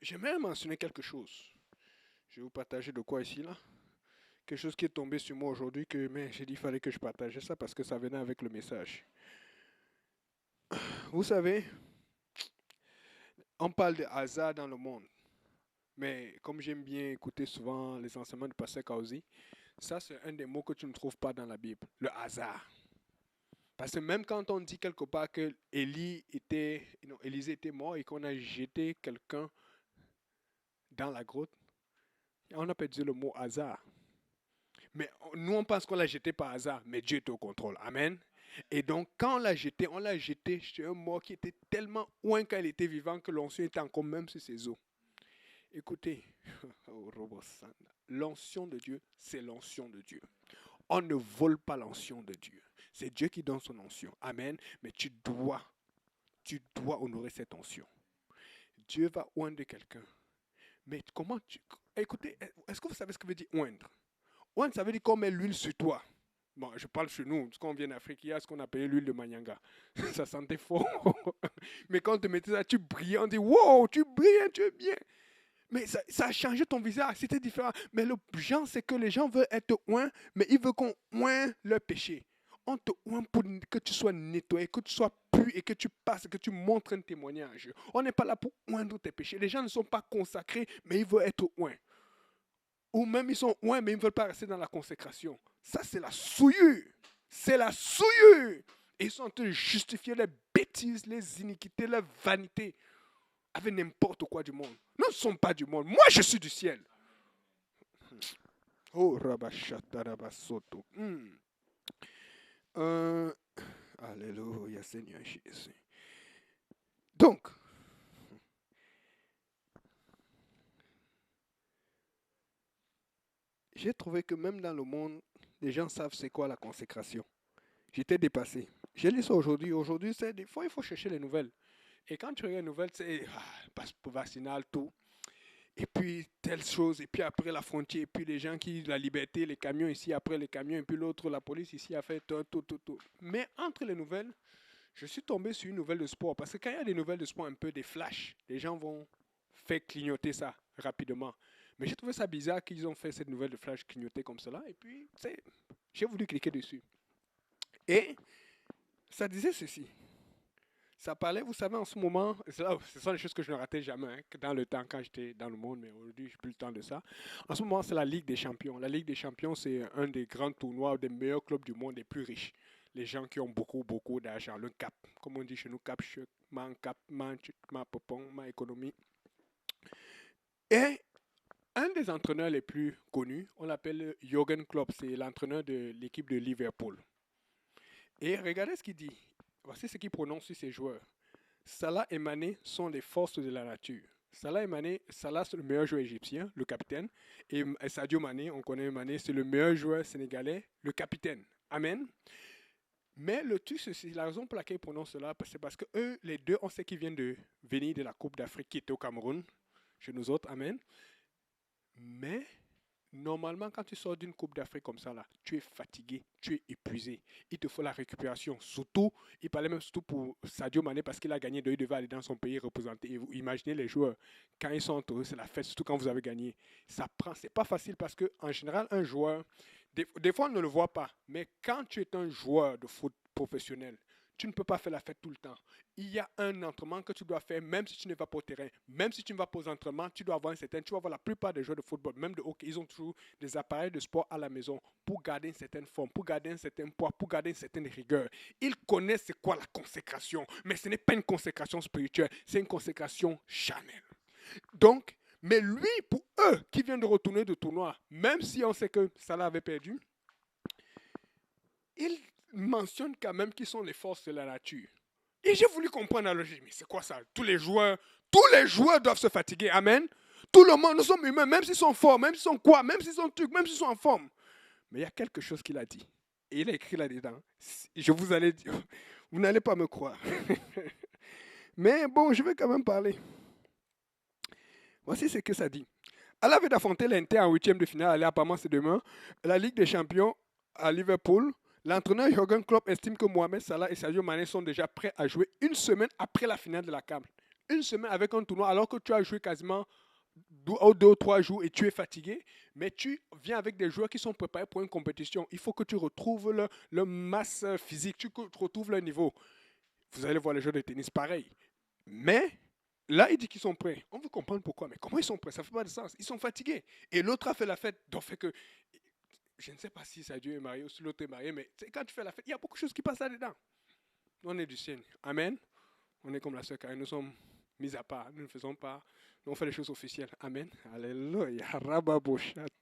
j'aimerais mentionner quelque chose. Je vais vous partager de quoi ici, là. Quelque chose qui est tombé sur moi aujourd'hui, mais j'ai dit qu'il fallait que je partageais ça parce que ça venait avec le message. Vous savez, on parle de hasard dans le monde. Mais comme j'aime bien écouter souvent les enseignements de Pasteur Kausi, ça c'est un des mots que tu ne trouves pas dans la Bible, le hasard. Parce que même quand on dit quelque part que Élisée était mort et qu'on a jeté quelqu'un dans la grotte, on n'a pas dit le mot hasard. Mais nous, on pense qu'on l'a jeté par hasard, mais Dieu est au contrôle. Amen. Et donc, quand on l'a jeté chez un mort qui était tellement loin quand il était vivant que l'onction était encore même sur ses os. Écoutez, l'onction de Dieu, c'est l'onction de Dieu. On ne vole pas l'onction de Dieu. C'est Dieu qui donne son onction. Amen. Mais tu dois honorer cette onction. Dieu va oindre quelqu'un. Mais comment tu... Écoutez, est-ce que vous savez ce que veut dire oindre? Oindre, ça veut dire qu'on met l'huile sur toi. Bon, je parle chez nous, parce qu'on vient d'Afrique, il y a ce qu'on appelle l'huile de Manyanga. Ça sentait fort. Mais quand on te mettait ça, tu brillais, on dit, wow, tu brilles, tu es bien. Mais ça a changé ton visage, c'était différent. Mais le genre, c'est que les gens veulent être oints, mais ils veulent qu'on oint leur péché. On te oint pour que tu sois nettoyé, que tu sois pur et que tu passes, que tu montres un témoignage. On n'est pas là pour oindre tes péchés. Les gens ne sont pas consacrés, mais ils veulent être oints. Ou même ils sont oints, mais ils ne veulent pas rester dans la consécration. Ça, c'est la souillure. C'est la souillure. Et ils sont en train de justifier les bêtises, les iniquités, les vanités avec n'importe quoi du monde. Nous ne sommes pas du monde. Moi, je suis du ciel. Oh, Rabashata Rabasoto. Alléluia, Seigneur Jésus. Donc, j'ai trouvé que même dans le monde, les gens savent c'est quoi la consécration. J'étais dépassé. J'ai lu ça aujourd'hui. Aujourd'hui, c'est des fois, il faut chercher les nouvelles. Et quand tu regardes les nouvelles, c'est passeport vaccinal, tout. Et puis telle chose, et puis après la frontière, et puis les gens qui, la liberté, les camions ici, après les camions, et puis l'autre, la police ici a fait tout. Mais entre les nouvelles, je suis tombé sur une nouvelle de sport, parce que quand il y a des nouvelles de sport, un peu des flashs, les gens vont faire clignoter ça rapidement. Mais j'ai trouvé ça bizarre qu'ils ont fait cette nouvelle de flash clignoter comme cela, et puis j'ai voulu cliquer dessus. Et ça disait ceci. Ça parlait, vous savez, en ce moment, ce sont les choses que je ne ratais jamais dans le temps quand j'étais dans le monde, mais aujourd'hui, je n'ai plus le temps de ça. En ce moment, c'est la Ligue des Champions. La Ligue des Champions, c'est un des grands tournois des meilleurs clubs du monde, les plus riches. Les gens qui ont beaucoup d'argent. Le cap, comme on dit chez nous, cap, ma popon, ma économie. Et un des entraîneurs les plus connus, on l'appelle Jürgen Klopp, c'est l'entraîneur de l'équipe de Liverpool. Et regardez ce qu'il dit. Voici ce qu'il prononce sur ses joueurs. Salah et Mané sont les forces de la nature. Salah c'est le meilleur joueur égyptien, le capitaine. Et Sadio Mané, on connaît Mané, c'est le meilleur joueur sénégalais, le capitaine. Amen. Mais le truc, c'est la raison pour laquelle ils prononcent cela, c'est parce que eux, les deux, on sait qu'ils viennent de venir de la Coupe d'Afrique qui était au Cameroun, chez nous autres. Amen. Mais normalement, quand tu sors d'une Coupe d'Afrique comme ça, là, tu es fatigué, tu es épuisé. Il te faut la récupération. Surtout, il parlait même surtout pour Sadio Mané parce qu'il a gagné, il devait aller dans son pays représenter. Et vous imaginez les joueurs, quand ils sont entre eux, c'est la fête, surtout quand vous avez gagné. C'est pas facile parce qu'en général, un joueur, des fois on ne le voit pas, mais quand tu es un joueur de foot professionnel, tu ne peux pas faire la fête tout le temps. Il y a un entraînement que tu dois faire, même si tu ne vas pas au terrain, même si tu ne vas pas aux entraînements, tu dois avoir un certain. Tu vas voir la plupart des joueurs de football, même de hockey, ils ont toujours des appareils de sport à la maison pour garder une certaine forme, pour garder un certain poids, pour garder une certaine rigueur. Ils connaissent c'est quoi la consécration, mais ce n'est pas une consécration spirituelle, c'est une consécration charnelle. Donc, mais lui, pour eux qui viennent de retourner de tournoi, même si on sait que Salah avait perdu, il mentionne quand même qu'ils sont les forces de la nature. Et j'ai voulu comprendre la logique. Mais c'est quoi ça? Tous les joueurs doivent se fatiguer. Amen. Tout le monde, nous sommes humains, même s'ils sont forts, même s'ils sont quoi, même s'ils sont trucs, même s'ils sont en forme. Mais il y a quelque chose qu'il a dit. Et il a écrit là-dedans. Je vous allais dire, vous n'allez pas me croire. Mais bon, je vais quand même parler. Voici ce que ça dit. À la veille d'affronter l'Inter en huitième de finale, allez, apparemment c'est demain, la Ligue des Champions à Liverpool, l'entraîneur Jürgen Klopp estime que Mohamed Salah et Sadio Mané sont déjà prêts à jouer une semaine après la finale de la CAN. une semaine avec un tournoi alors que tu as joué quasiment 2 ou 3 jours et tu es fatigué, mais tu viens avec des joueurs qui sont préparés pour une compétition. Il faut que tu retrouves leur masse physique, tu retrouves leur niveau. Vous allez voir les joueurs de tennis pareil. Mais là, il dit qu'ils sont prêts. On veut comprendre pourquoi. Mais comment ils sont prêts? Ça ne fait pas de sens. Ils sont fatigués. Et l'autre a fait la fête. Donc, fait que je ne sais pas si Sadio est marié ou si l'autre est marié, mais quand tu fais la fête, il y a beaucoup de choses qui passent là-dedans. Nous, on est du ciel. Amen. On est comme la sœur Karine. Nous sommes mis à part. Nous ne faisons pas. Nous, on fait les choses officielles. Amen. Alléluia. Rababochate.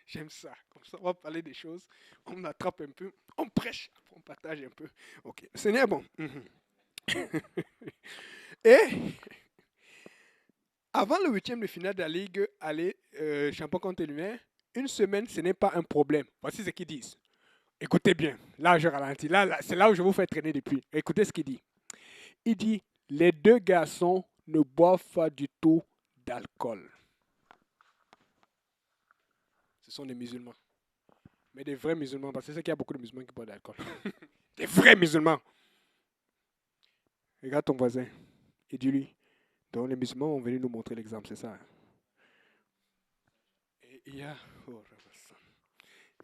J'aime ça. Comme ça, on va parler des choses. On attrape un peu. On prêche. On partage un peu. Ok. Seigneur, bon. Et avant le 8e de finale de la Ligue, aller champion contre Lumière, une semaine, ce n'est pas un problème. Voici ce qu'ils disent. Écoutez bien. Là, je ralentis. Là, c'est là où je vous fais traîner depuis. Écoutez ce qu'il dit. Il dit, les 2 garçons ne boivent pas du tout d'alcool. Ce sont des musulmans. Mais des vrais musulmans, parce que c'est qu'il y a beaucoup de musulmans qui boivent de l'alcool. Des vrais musulmans. Regarde ton voisin et dis-lui, donc les musulmans ont venu nous montrer l'exemple, c'est ça. Et il y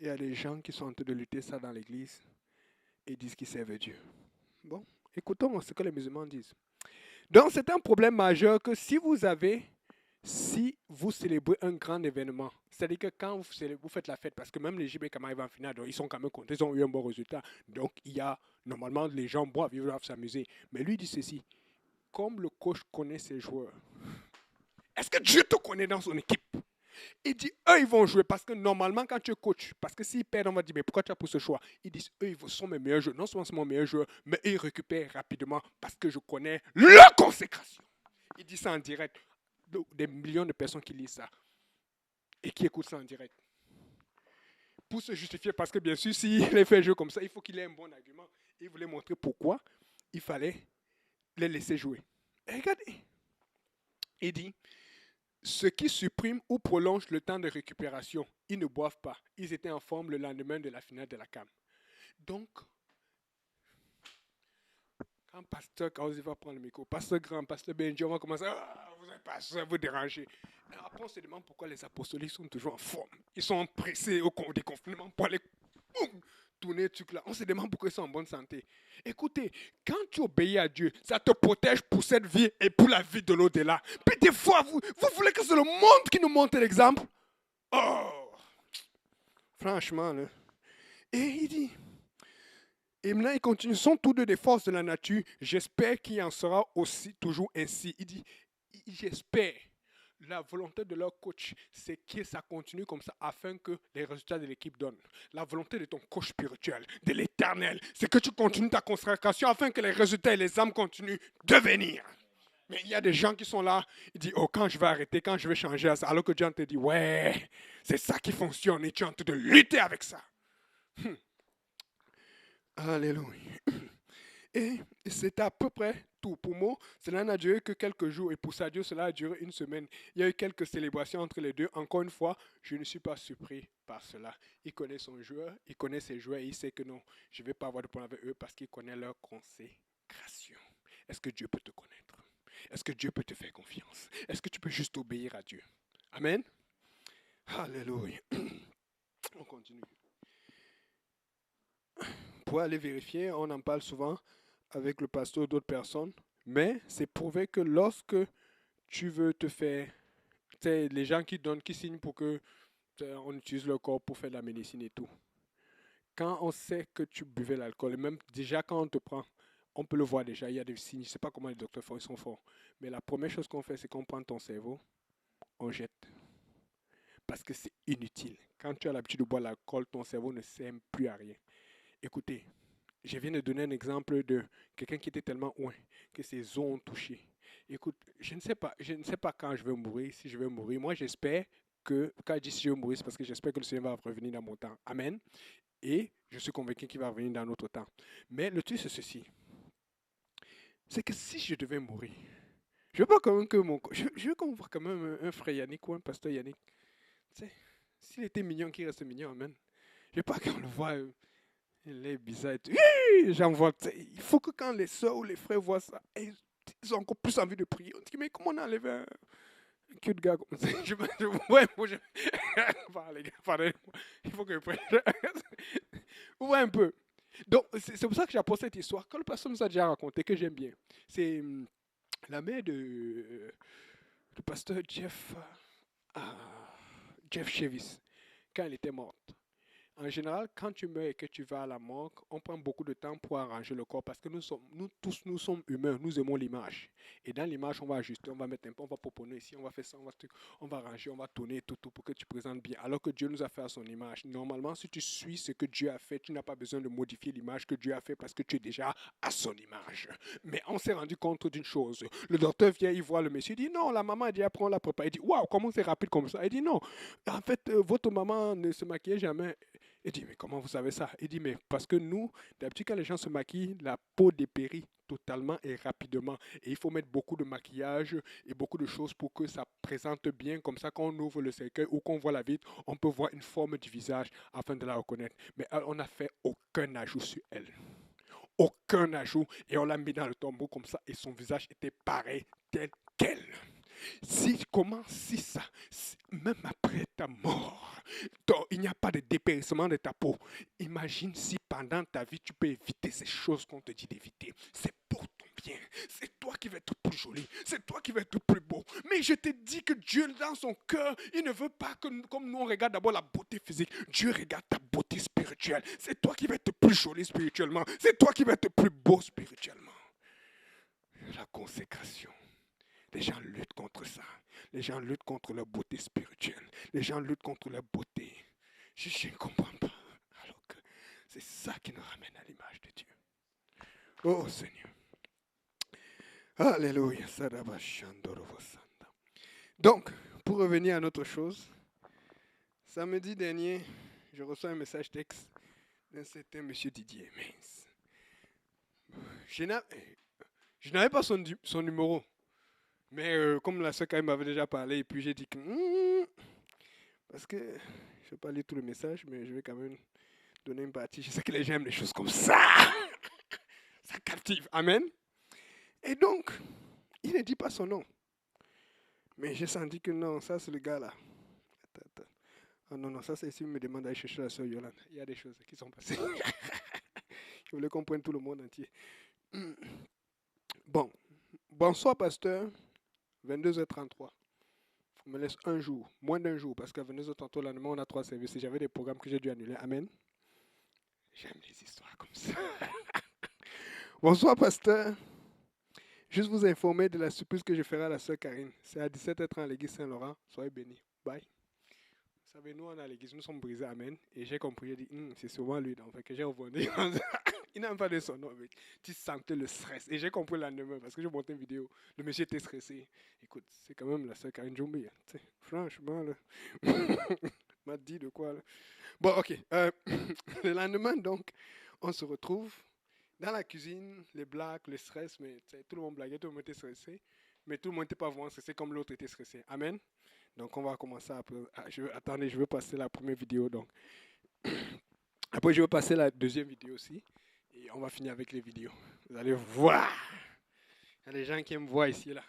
a des gens qui sont en train de lutter ça dans l'église et disent qu'ils servent Dieu. Bon, écoutons ce que les musulmans disent. Donc c'est un problème majeur que si vous célébrez un grand événement, c'est-à-dire que quand vous faites la fête, parce que même les JB quand arrivent en finale, donc ils sont quand même contents, ils ont eu un bon résultat. Donc il y a, normalement, les gens boivent, ils doivent s'amuser. Mais lui dit ceci, comme le coach connaît ses joueurs, est-ce que Dieu te connaît dans son équipe? Il dit, eux, ils vont jouer parce que normalement, quand tu es coach, parce que s'ils perdent, on va dire, mais pourquoi tu as pris ce choix? Ils disent, eux, ils sont mes meilleurs joueurs. Non seulement c'est mon meilleur joueur, mais ils récupèrent rapidement parce que je connais leur consécration. Il dit ça en direct. Des millions de personnes qui lisent ça et qui écoutent ça en direct. Pour se justifier, parce que bien sûr, s'il les fait jouer comme ça, il faut qu'il ait un bon argument. Il voulait montrer pourquoi il fallait les laisser jouer. Et regardez, il dit, ceux qui suppriment ou prolongent le temps de récupération, ils ne boivent pas. Ils étaient en forme le lendemain de la finale de la CAM. Donc, quand Pasteur Kaozi va prendre le micro, Pasteur Grand, Pasteur Benji, on va commencer vous n'avez pas ça, vous déranger. Et après, on se demande pourquoi les apostoliques sont toujours en forme. Ils sont pressés au déconfinement pour aller tourner le truc là. On se demande pourquoi ils sont en bonne santé. Écoutez, quand tu obéis à Dieu, ça te protège pour cette vie et pour la vie de l'au-delà. Puis des fois, vous voulez que c'est le monde qui nous montre l'exemple? Oh! Franchement, là. Et il dit, et maintenant il continue, sont tous deux des forces de la nature. J'espère qu'il en sera aussi toujours ainsi. Il dit, j'espère. La volonté de leur coach, c'est que ça continue comme ça afin que les résultats de l'équipe donnent. La volonté de ton coach spirituel, de l'éternel, c'est que tu continues ta consécration afin que les résultats et les âmes continuent de venir. Mais il y a des gens qui sont là, ils disent, oh, quand je vais arrêter, quand je vais changer à ça, alors que Dieu te dit, ouais, c'est ça qui fonctionne et tu es en train de lutter avec ça. Alléluia. Et c'est à peu près tout. Pour moi, cela n'a duré que quelques jours et pour Sadio, cela a duré une semaine. Il y a eu quelques célébrations entre les deux. Encore une fois, je ne suis pas surpris par cela. Il connaît son joueur, il connaît ses joueurs et il sait que non, je ne vais pas avoir de problème avec eux parce qu'il connaît leur consécration. Est-ce que Dieu peut te connaître? Est-ce que Dieu peut te faire confiance? Est-ce que tu peux juste obéir à Dieu? Amen. Alléluia. On continue. Pour aller vérifier, on en parle souvent avec le pasteur ou d'autres personnes, mais c'est prouvé que lorsque tu veux te faire, les gens qui donnent, qui signent pour que on utilise le corps pour faire de la médecine et tout. Quand on sait que tu buvais l'alcool, et même déjà quand on te prend, on peut le voir déjà, il y a des signes, je ne sais pas comment les docteurs font, ils sont forts. Mais la première chose qu'on fait, c'est qu'on prend ton cerveau, on jette. Parce que c'est inutile. Quand tu as l'habitude de boire l'alcool, ton cerveau ne sert plus à rien. Écoutez, je viens de donner un exemple de quelqu'un qui était tellement loin que ses os ont touché. Écoute, je ne sais pas quand je vais mourir, si je vais mourir. Moi, j'espère que, quand je dis si je vais mourir, c'est parce que j'espère que le Seigneur va revenir dans mon temps. Amen. Et je suis convaincu qu'il va revenir dans notre temps. Mais le truc, c'est ceci. C'est que si je devais mourir, je veux pas quand même que je veux qu'on voit quand même un frère Yannick ou un pasteur Yannick. Tu sais, s'il était mignon, qu'il reste mignon, amen. Je veux pas qu'on le voit. Il est bizarre. Oui, j'en vois. Il faut que quand les soeurs ou les frères voient ça, ils ont encore plus envie de prier. On dit, mais comment on a enlevé un cute gars comme ça? Ouais, moi, Pardon, les gars, pardonnez-moi. Il faut que je prenne. Ouais, un peu. Donc, c'est pour ça que j'apporte cette histoire. Quand le pasteur nous a déjà raconté, que j'aime bien, c'est la mère du pasteur ah, Jeff Chevis, quand elle était morte. En général, quand tu meurs et que tu vas à la morgue, on prend beaucoup de temps pour arranger le corps parce que nous tous, nous sommes humains, nous aimons l'image. Et dans l'image, on va ajuster, on va mettre un peu, on va proposer ici, on va faire ça, on va arranger, on va tourner tout pour que tu présentes bien. Alors que Dieu nous a fait à son image. Normalement, si tu suis ce que Dieu a fait, tu n'as pas besoin de modifier l'image que Dieu a fait parce que tu es déjà à son image. Mais on s'est rendu compte d'une chose. Le docteur vient, il voit le monsieur, il dit non, la maman a dit, prends la prépa. Il dit, waouh, comment c'est rapide comme ça? Il dit non, en fait, votre maman ne se maquillait jamais. Il dit, mais comment vous savez ça? Il dit, mais parce que nous, d'habitude, quand les gens se maquillent, la peau dépérit totalement et rapidement. Et il faut mettre beaucoup de maquillage et beaucoup de choses pour que ça présente bien. Comme ça, quand on ouvre le cercueil ou qu'on voit la vitre, on peut voir une forme du visage afin de la reconnaître. Mais elle, on n'a fait aucun ajout sur elle. Aucun ajout. Et on l'a mis dans le tombeau comme ça. Et son visage était pareil, tel quel. Si ça, même après ta mort, il n'y a pas de dépérissement de ta peau. Imagine si pendant ta vie, tu peux éviter ces choses qu'on te dit d'éviter. C'est pour ton bien. C'est toi qui vas être plus joli. C'est toi qui vas être plus beau. Mais je te dis que Dieu, dans son cœur, il ne veut pas que, comme nous, on regarde d'abord la beauté physique. Dieu regarde ta beauté spirituelle. C'est toi qui vas être plus joli spirituellement. C'est toi qui vas être plus beau spirituellement. La consécration. Les gens luttent contre ça. Les gens luttent contre leur beauté spirituelle. Les gens luttent contre leur beauté. Je ne comprends pas. Alors que c'est ça qui nous ramène à l'image de Dieu. Oh Seigneur. Alléluia. Donc, pour revenir à notre chose, samedi dernier, je reçois un message texte d'un certain monsieur Didier Mince. Je n'avais pas son numéro. Mais comme la sœur Karim m'avait déjà parlé, et puis j'ai dit que... parce que je ne vais pas lire tout le message, mais je vais quand même donner une partie. Je sais que les gens aiment les choses comme ça. Ça captive. Amen. Et donc, il ne dit pas son nom. Mais j'ai senti que non, ça c'est le gars là. Attends. Oh non, ça c'est ici, il me demande d'aller chercher la sœur Yolande. Il y a des choses qui sont passées. Je voulais qu'on prenne tout le monde entier. Bon. Bonsoir, pasteur. 22h33. On me laisse un jour, moins d'un jour, parce qu'à 22h33, là, on a 3 services. Et j'avais des programmes que j'ai dû annuler. Amen. J'aime les histoires comme ça. Bonsoir, pasteur. Juste vous informer de la surprise que je ferai à la sœur Karine. C'est à 17h30 à l'église Saint-Laurent. Soyez bénis. Bye. Vous savez, nous, on est à l'église, nous sommes brisés. Amen. Et j'ai compris, j'ai dit, c'est souvent lui. Donc, fait que j'ai revenu. Il n'a même pas de son nom. Mec. Tu sentais le stress. Et j'ai compris le lendemain parce que j'ai monté une vidéo. Le monsieur était stressé. Écoute, c'est quand même la sœur Karine Djombi. Hein. Franchement, là. m'a dit de quoi, là. Bon, ok. Le lendemain, donc, on se retrouve dans la cuisine, les blagues, le stress, mais tout le monde blaguait, tout le monde était stressé. Mais tout le monde n'était pas vraiment stressé comme l'autre était stressé. Amen. Donc, on va commencer après. Attendez, je veux passer la première vidéo. Donc. Après, je vais passer la deuxième vidéo aussi. Et on va finir avec les vidéos. Vous allez voir. Il y a des gens qui aiment voir ici, là.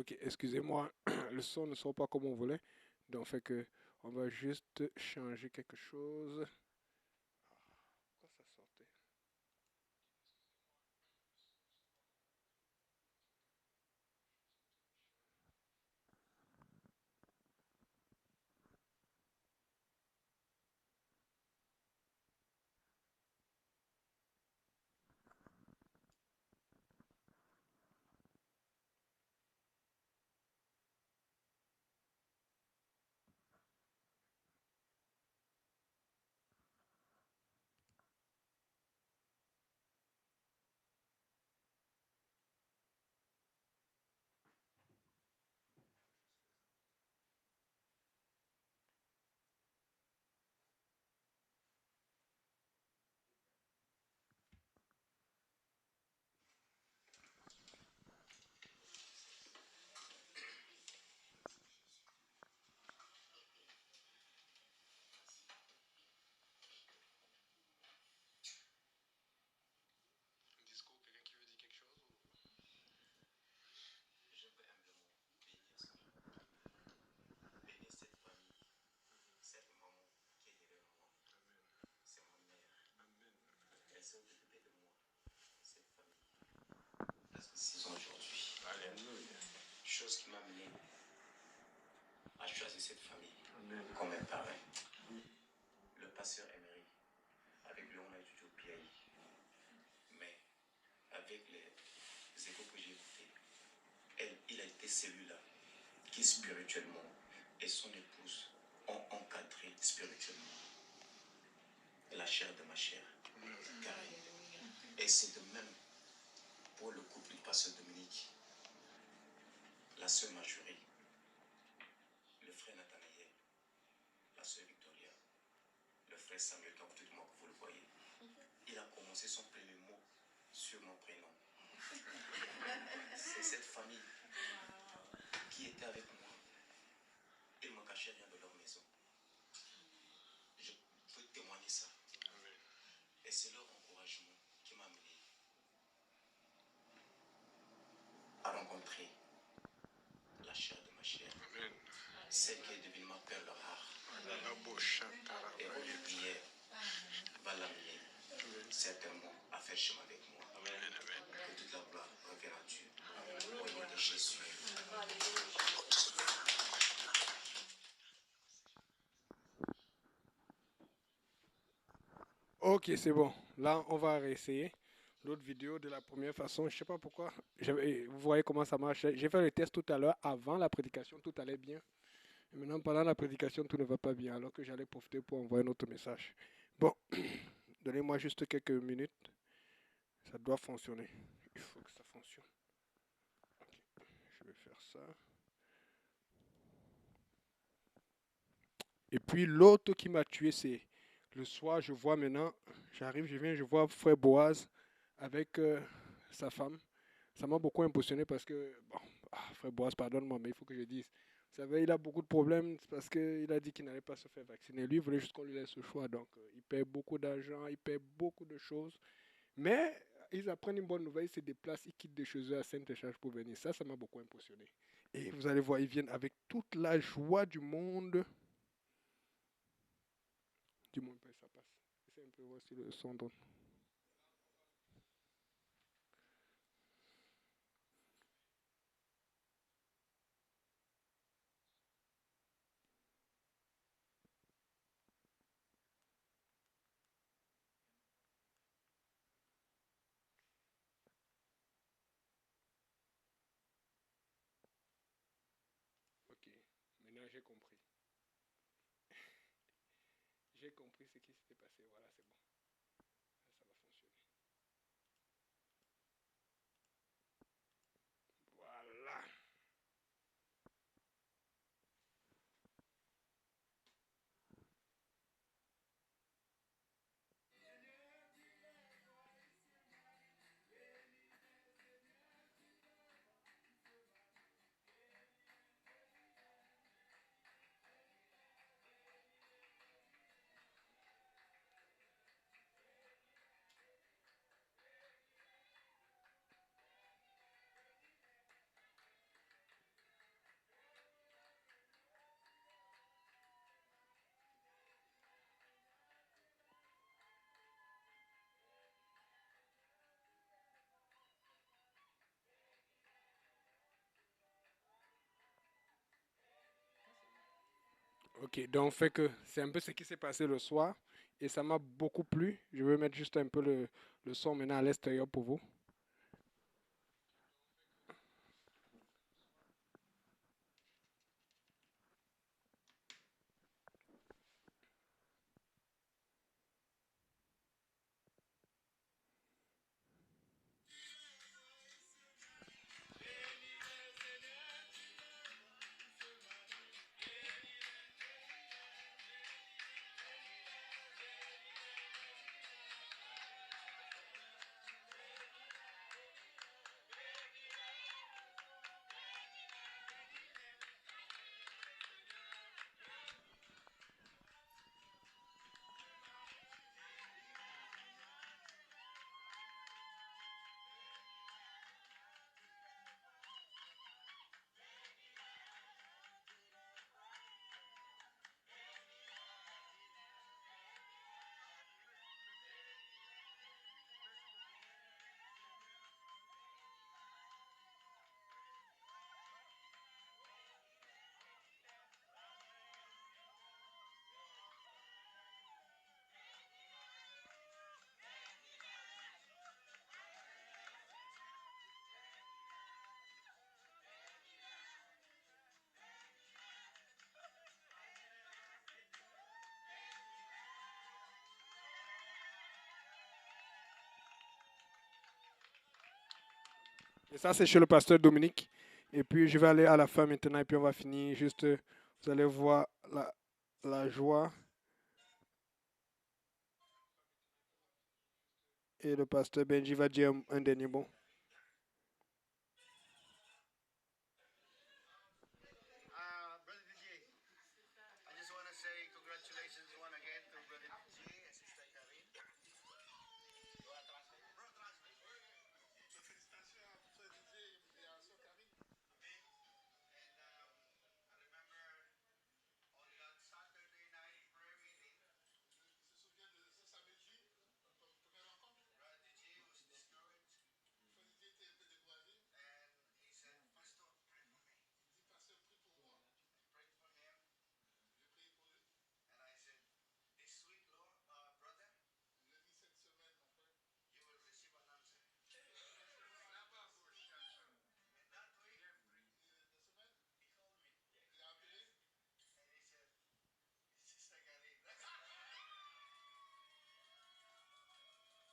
Ok, excusez-moi, le son ne sort pas comme on voulait. Donc, fait que on va juste changer quelque chose. Pourquoi ça sortait? Un discours, quelqu'un qui veut dire quelque chose Je veux humblement bénir cette famille, cette maman qui est derrière moi. C'est ma mère. Amen. Elle s'est occupée de moi, cette famille. Presque 6 ans aujourd'hui. Alléluia. Chose qui m'a amené à choisir cette famille Amen. comme un parrain. Le pasteur Emery, avec lui on a étudié au PAI. Mais avec les échos que j'ai écoutés, il a été celui-là qui spirituellement et son épouse ont encadré spirituellement la chair de ma chair. Carré. Et c'est de même pour le couple du pasteur Dominique, la sœur Marjorie, le frère Nathanaël, la sœur Victoria, le frère Samuel, comme tout le monde que vous le voyez. Il a commencé son premier mot sur mon prénom. C'est cette famille qui était avec moi. Ils ne me cachaient rien de leur maison. Je peux témoigner ça. Et c'est leur encouragement qui m'a amené à rencontrer la chair de ma chair, Amen. celle qui est devenue ma perle rare. Et votre prière va l'amener certainement à faire chemin avec moi. Amen. Que toute la gloire revienne à Dieu. Au nom de Jésus. Ok, c'est bon. Là, on va réessayer l'autre vidéo de la première façon. Je sais pas pourquoi. Vous voyez comment ça marche. J'ai fait le test tout à l'heure. Avant la prédication, tout allait bien. Et maintenant, pendant la prédication, tout ne va pas bien. Alors que j'allais profiter pour envoyer un autre message. Bon, donnez-moi juste quelques minutes. Ça doit fonctionner. Il faut que ça fonctionne. Ok, je vais faire ça. Et puis l'autre qui m'a tué, c'est le soir, je vois maintenant, j'arrive, je viens, je vois frère Boaz avec sa femme. Ça m'a beaucoup impressionné parce que, bon, frère Boaz, pardonne-moi, mais il faut que je dise. Vous savez, il a beaucoup de problèmes parce qu'il a dit qu'il n'allait pas se faire vacciner. Lui, il voulait juste qu'on lui laisse le choix. Donc, il paie beaucoup d'argent, il paie beaucoup de choses. Mais ils apprennent une bonne nouvelle, ils se déplacent, ils quittent de chez eux à Sainte-Charge pour venir. Ça m'a beaucoup impressionné. Et vous allez voir, ils viennent avec toute la joie du monde. Dis-moi un peu, ça passe. Essaye un peu voir si le son donne. Ok, maintenant j'ai compris. J'ai compris ce qui s'était passé. Voilà, c'est bon. Là, ça va fonctionner. Voilà. Ok, donc fait que c'est un peu ce qui s'est passé le soir et ça m'a beaucoup plu. Je vais mettre juste un peu le son maintenant à l'extérieur pour vous. Et ça, c'est chez le pasteur Dominique. Et puis, je vais aller à la fin maintenant et puis on va finir. Juste, vous allez voir la joie. Et le pasteur Benji va dire un dernier mot. Brother DJ, I just want to say congratulations one again to Brother DJ and Sister Karin. Bro, translate. Félicitations à Brother DJ et à Sœur Karine. And I remember on that Saturday night prayer meeting, se souvient de ce samedi, notre première rencontre. Brother DJ was discouraged. Frère DJ était un peu découragé. And he said, Pastor, pray for me. Il dit, Pasteur, prie pour moi. I prayed for him. J'ai prié pour lui. And I said, this week, Lord, brother, je lui ai dit cette semaine, mon frère, you will receive an answer. And that week, la semaine, he called me. Il a appelé. And he said, Sister Karin. I love him. He's a very humble man. Il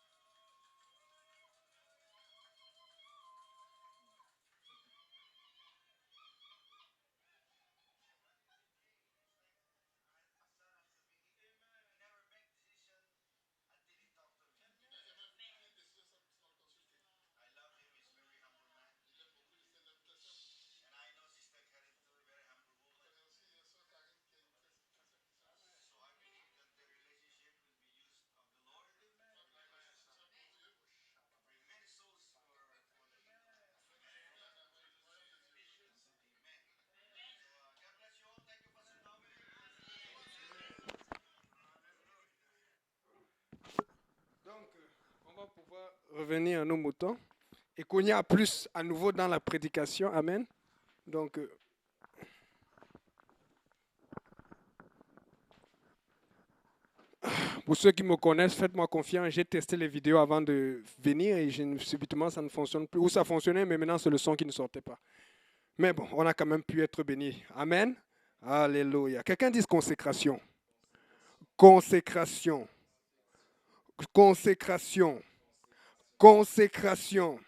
aime beaucoup, c'est un homme très simple. And I know Sister Karin too, a very humble woman. Je connais aussi Sœur Karine qui est une très simple personne. So I believe that the relationship will be used of the Lord. Je crois que la relation sera pour Dieu. To bring many souls for the kingdom. Amen. So God bless you all. Thank you, Pastor Dominic. Donc, on va pouvoir revenir à nos moutons et qu'on y a plus à nouveau dans la prédication. Amen. Donc, pour ceux qui me connaissent, faites-moi confiance. J'ai testé les vidéos avant de venir et subitement ça ne fonctionne plus. Ou ça fonctionnait, mais maintenant c'est le son qui ne sortait pas. Mais bon, on a quand même pu être bénis. Amen. Alléluia. Quelqu'un dise consécration. Consécration. Consécration. Consécration.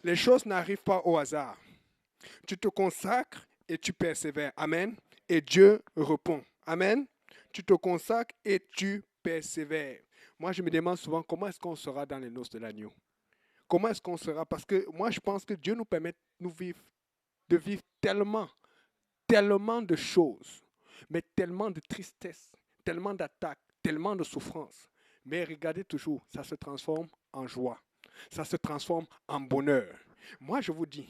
Les choses n'arrivent pas au hasard. Tu te consacres et tu persévères. Amen. Et Dieu répond. Amen. Tu te consacres et tu persévères. Moi, je me demande souvent comment est-ce qu'on sera dans les noces de l'agneau. Comment est-ce qu'on sera? Parce que moi, je pense que Dieu nous permet de vivre tellement de choses, mais tellement de tristesse, tellement d'attaques, tellement de souffrances. Mais regardez toujours, ça se transforme en joie. Ça se transforme en bonheur. Moi, je vous dis,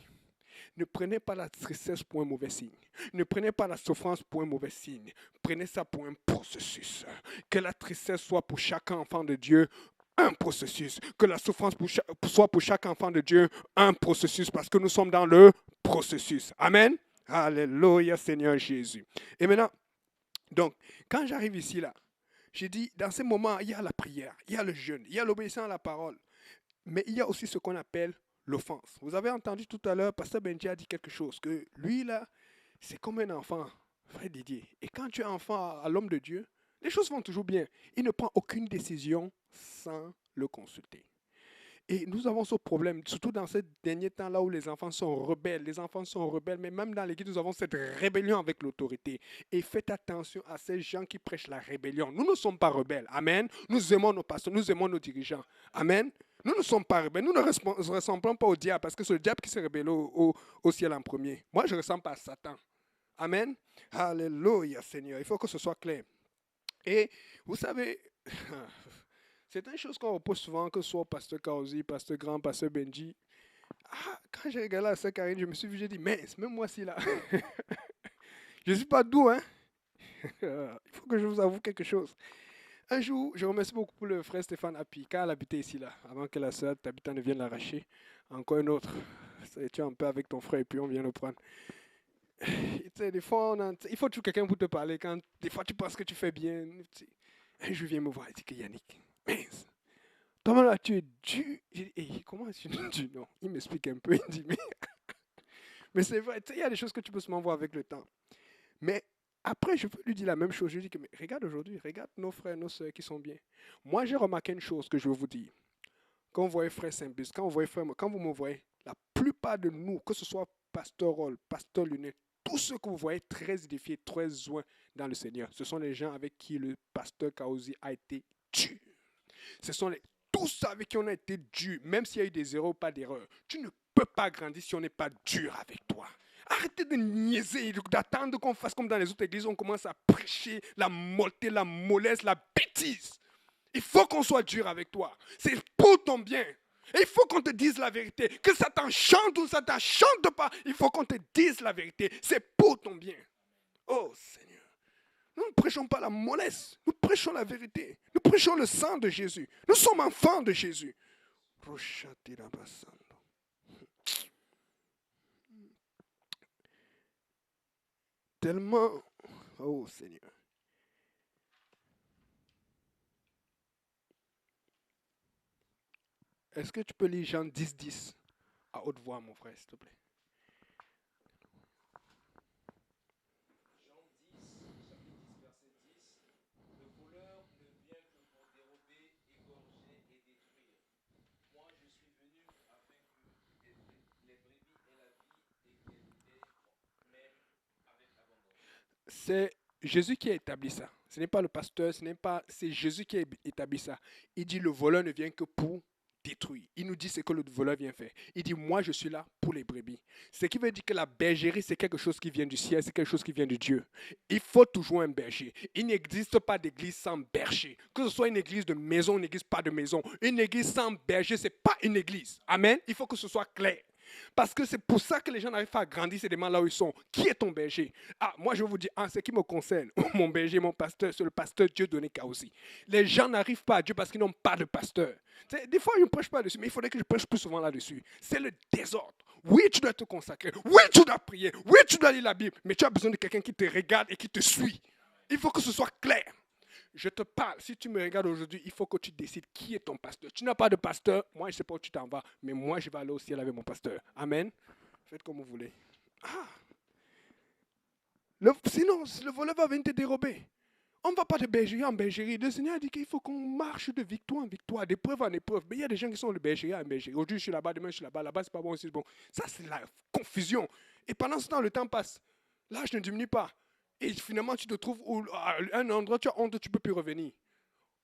ne prenez pas la tristesse pour un mauvais signe. Ne prenez pas la souffrance pour un mauvais signe. Prenez ça pour un processus. Que la tristesse soit pour chaque enfant de Dieu un processus. Que la souffrance soit pour chaque enfant de Dieu un processus parce que nous sommes dans le processus. Amen. Alléluia, Seigneur Jésus. Et maintenant, Donc, quand j'arrive ici, là, j'ai dit, dans ces moments, il y a la prière, il y a le jeûne, il y a l'obéissance à la parole, mais il y a aussi ce qu'on appelle l'offense. Vous avez entendu tout à l'heure, Pasteur Benji a dit quelque chose, que lui, là, c'est comme un enfant, frère Didier. Et quand tu es enfant à l'homme de Dieu, les choses vont toujours bien. Il ne prend aucune décision sans le consulter. Et nous avons ce problème, surtout dans ces derniers temps là où les enfants sont rebelles. Les enfants sont rebelles, mais même dans l'église, nous avons cette rébellion avec l'autorité. Et faites attention à ces gens qui prêchent la rébellion. Nous ne sommes pas rebelles. Amen. Nous aimons nos pasteurs, nous aimons nos dirigeants. Amen. Nous ne sommes pas rebelles. Nous ne ressemblons pas au diable parce que c'est le diable qui s'est rebellé au ciel en premier. Moi, je ne ressemble pas à Satan. Amen. Alléluia, Seigneur. Il faut que ce soit clair. Et vous savez, c'est une chose qu'on repose souvent, que ce soit pasteur Kaozi, pasteur Grand, pasteur Benji. Ah, quand j'ai regardé la sœur Karine, je me suis vu, j'ai dit, mince, même moi ci là. Je ne suis pas doux, hein. Il faut que je vous avoue quelque chose. Un jour, je remercie beaucoup pour le frère Stéphane Api, quand elle habitait ici là, avant que la sœur t'habitant ne vienne l'arracher. Encore une autre. Tu es un peu avec ton frère et puis on vient le prendre. Tu sais, des fois, il faut toujours quelqu'un pour te parler. Quand des fois, tu penses que tu fais bien. Un jour, viens me voir, il dit que Yannick, mince. Toi, là, tu es dur. J'ai dit, hey, comment est-ce que tu es dur? Non, il m'explique un peu. Il dit, mais c'est vrai, il y a des choses que tu peux seulement voir avec le temps. Mais après, je peux lui dire la même chose. Je lui dis que, mais regarde aujourd'hui, regarde nos frères, nos soeurs qui sont bien. Moi, j'ai remarqué une chose que je veux vous dire. Quand vous voyez frère Saint-Bus, quand vous me voyez, la plupart de nous, que ce soit pasteur Roll, pasteur Lunet, tous ceux que vous voyez très édifiés, très joints dans le Seigneur, ce sont les gens avec qui le pasteur Kaozi a été dur. Ce sont tous avec qui on a été dur, même s'il y a eu des erreurs ou pas d'erreurs. Tu ne peux pas grandir si on n'est pas dur avec toi. Arrêtez de niaiser, d'attendre qu'on fasse comme dans les autres églises, on commence à prêcher la molleté, la mollesse, la bêtise. Il faut qu'on soit dur avec toi. C'est pour ton bien. Et il faut qu'on te dise la vérité. Que ça t'enchante ou ça ne t'enchante pas, il faut qu'on te dise la vérité. C'est pour ton bien. Oh Seigneur. Nous ne prêchons pas la mollesse. Nous prêchons la vérité. Nous prêchons le sang de Jésus. Nous sommes enfants de Jésus. Tellement. Oh Seigneur. Est-ce que tu peux lire Jean 10, 10 à haute voix, mon frère, s'il te plaît? Jean 10, chapitre 10, verset 10. Le voleur ne vient que pour dérober, égorger et détruire. Moi, je suis venu afin que les brebis aient la vie et qu'elles l'aient même avec abondance. C'est Jésus qui a établi ça. Ce n'est pas le pasteur, c'est Jésus qui a établi ça. Il dit le voleur ne vient que pour détruire. Il nous dit ce que le voleur vient faire. Il dit moi je suis là pour les brebis. Ce qui veut dire que la bergerie c'est quelque chose qui vient du ciel, c'est quelque chose qui vient de Dieu. Il faut toujours un berger. Il n'existe pas d'église sans berger. Que ce soit une église de maison, une église pas de maison. Une église sans berger, c'est pas une église. Amen. Il faut que ce soit clair. Parce que c'est pour ça que les gens n'arrivent pas à grandir, c'est des là où ils sont. Qui est ton berger? Ah, moi je vous dis, en ce qui me concerne, mon berger, mon pasteur, c'est le pasteur Dieudonné Kaozi. Les gens n'arrivent pas à Dieu parce qu'ils n'ont pas de pasteur. Des fois, je ne prêche pas dessus, mais il faudrait que je prêche plus souvent là-dessus. C'est le désordre. Oui, tu dois te consacrer. Oui, tu dois prier. Oui, tu dois lire la Bible. Mais tu as besoin de quelqu'un qui te regarde et qui te suit. Il faut que ce soit clair. Je te parle, si tu me regardes aujourd'hui, il faut que tu décides qui est ton pasteur. Tu n'as pas de pasteur, moi je ne sais pas où tu t'en vas, mais moi je vais aller au ciel avec mon pasteur. Amen. Faites comme vous voulez. Ah. Sinon, le voleur va venir te dérober. On ne va pas de bergerie en bergerie. Le Seigneur a dit qu'il faut qu'on marche de victoire en victoire, d'épreuve en épreuve. Mais il y a des gens qui sont de bergerie en bergerie. Aujourd'hui, je suis là-bas, demain, je suis là-bas. Là-bas, c'est pas bon, c'est bon. Ça, c'est la confusion. Et pendant ce temps, le temps passe. L'âge ne diminue pas. Et finalement, tu te trouves à un endroit, tu as honte, tu ne peux plus revenir.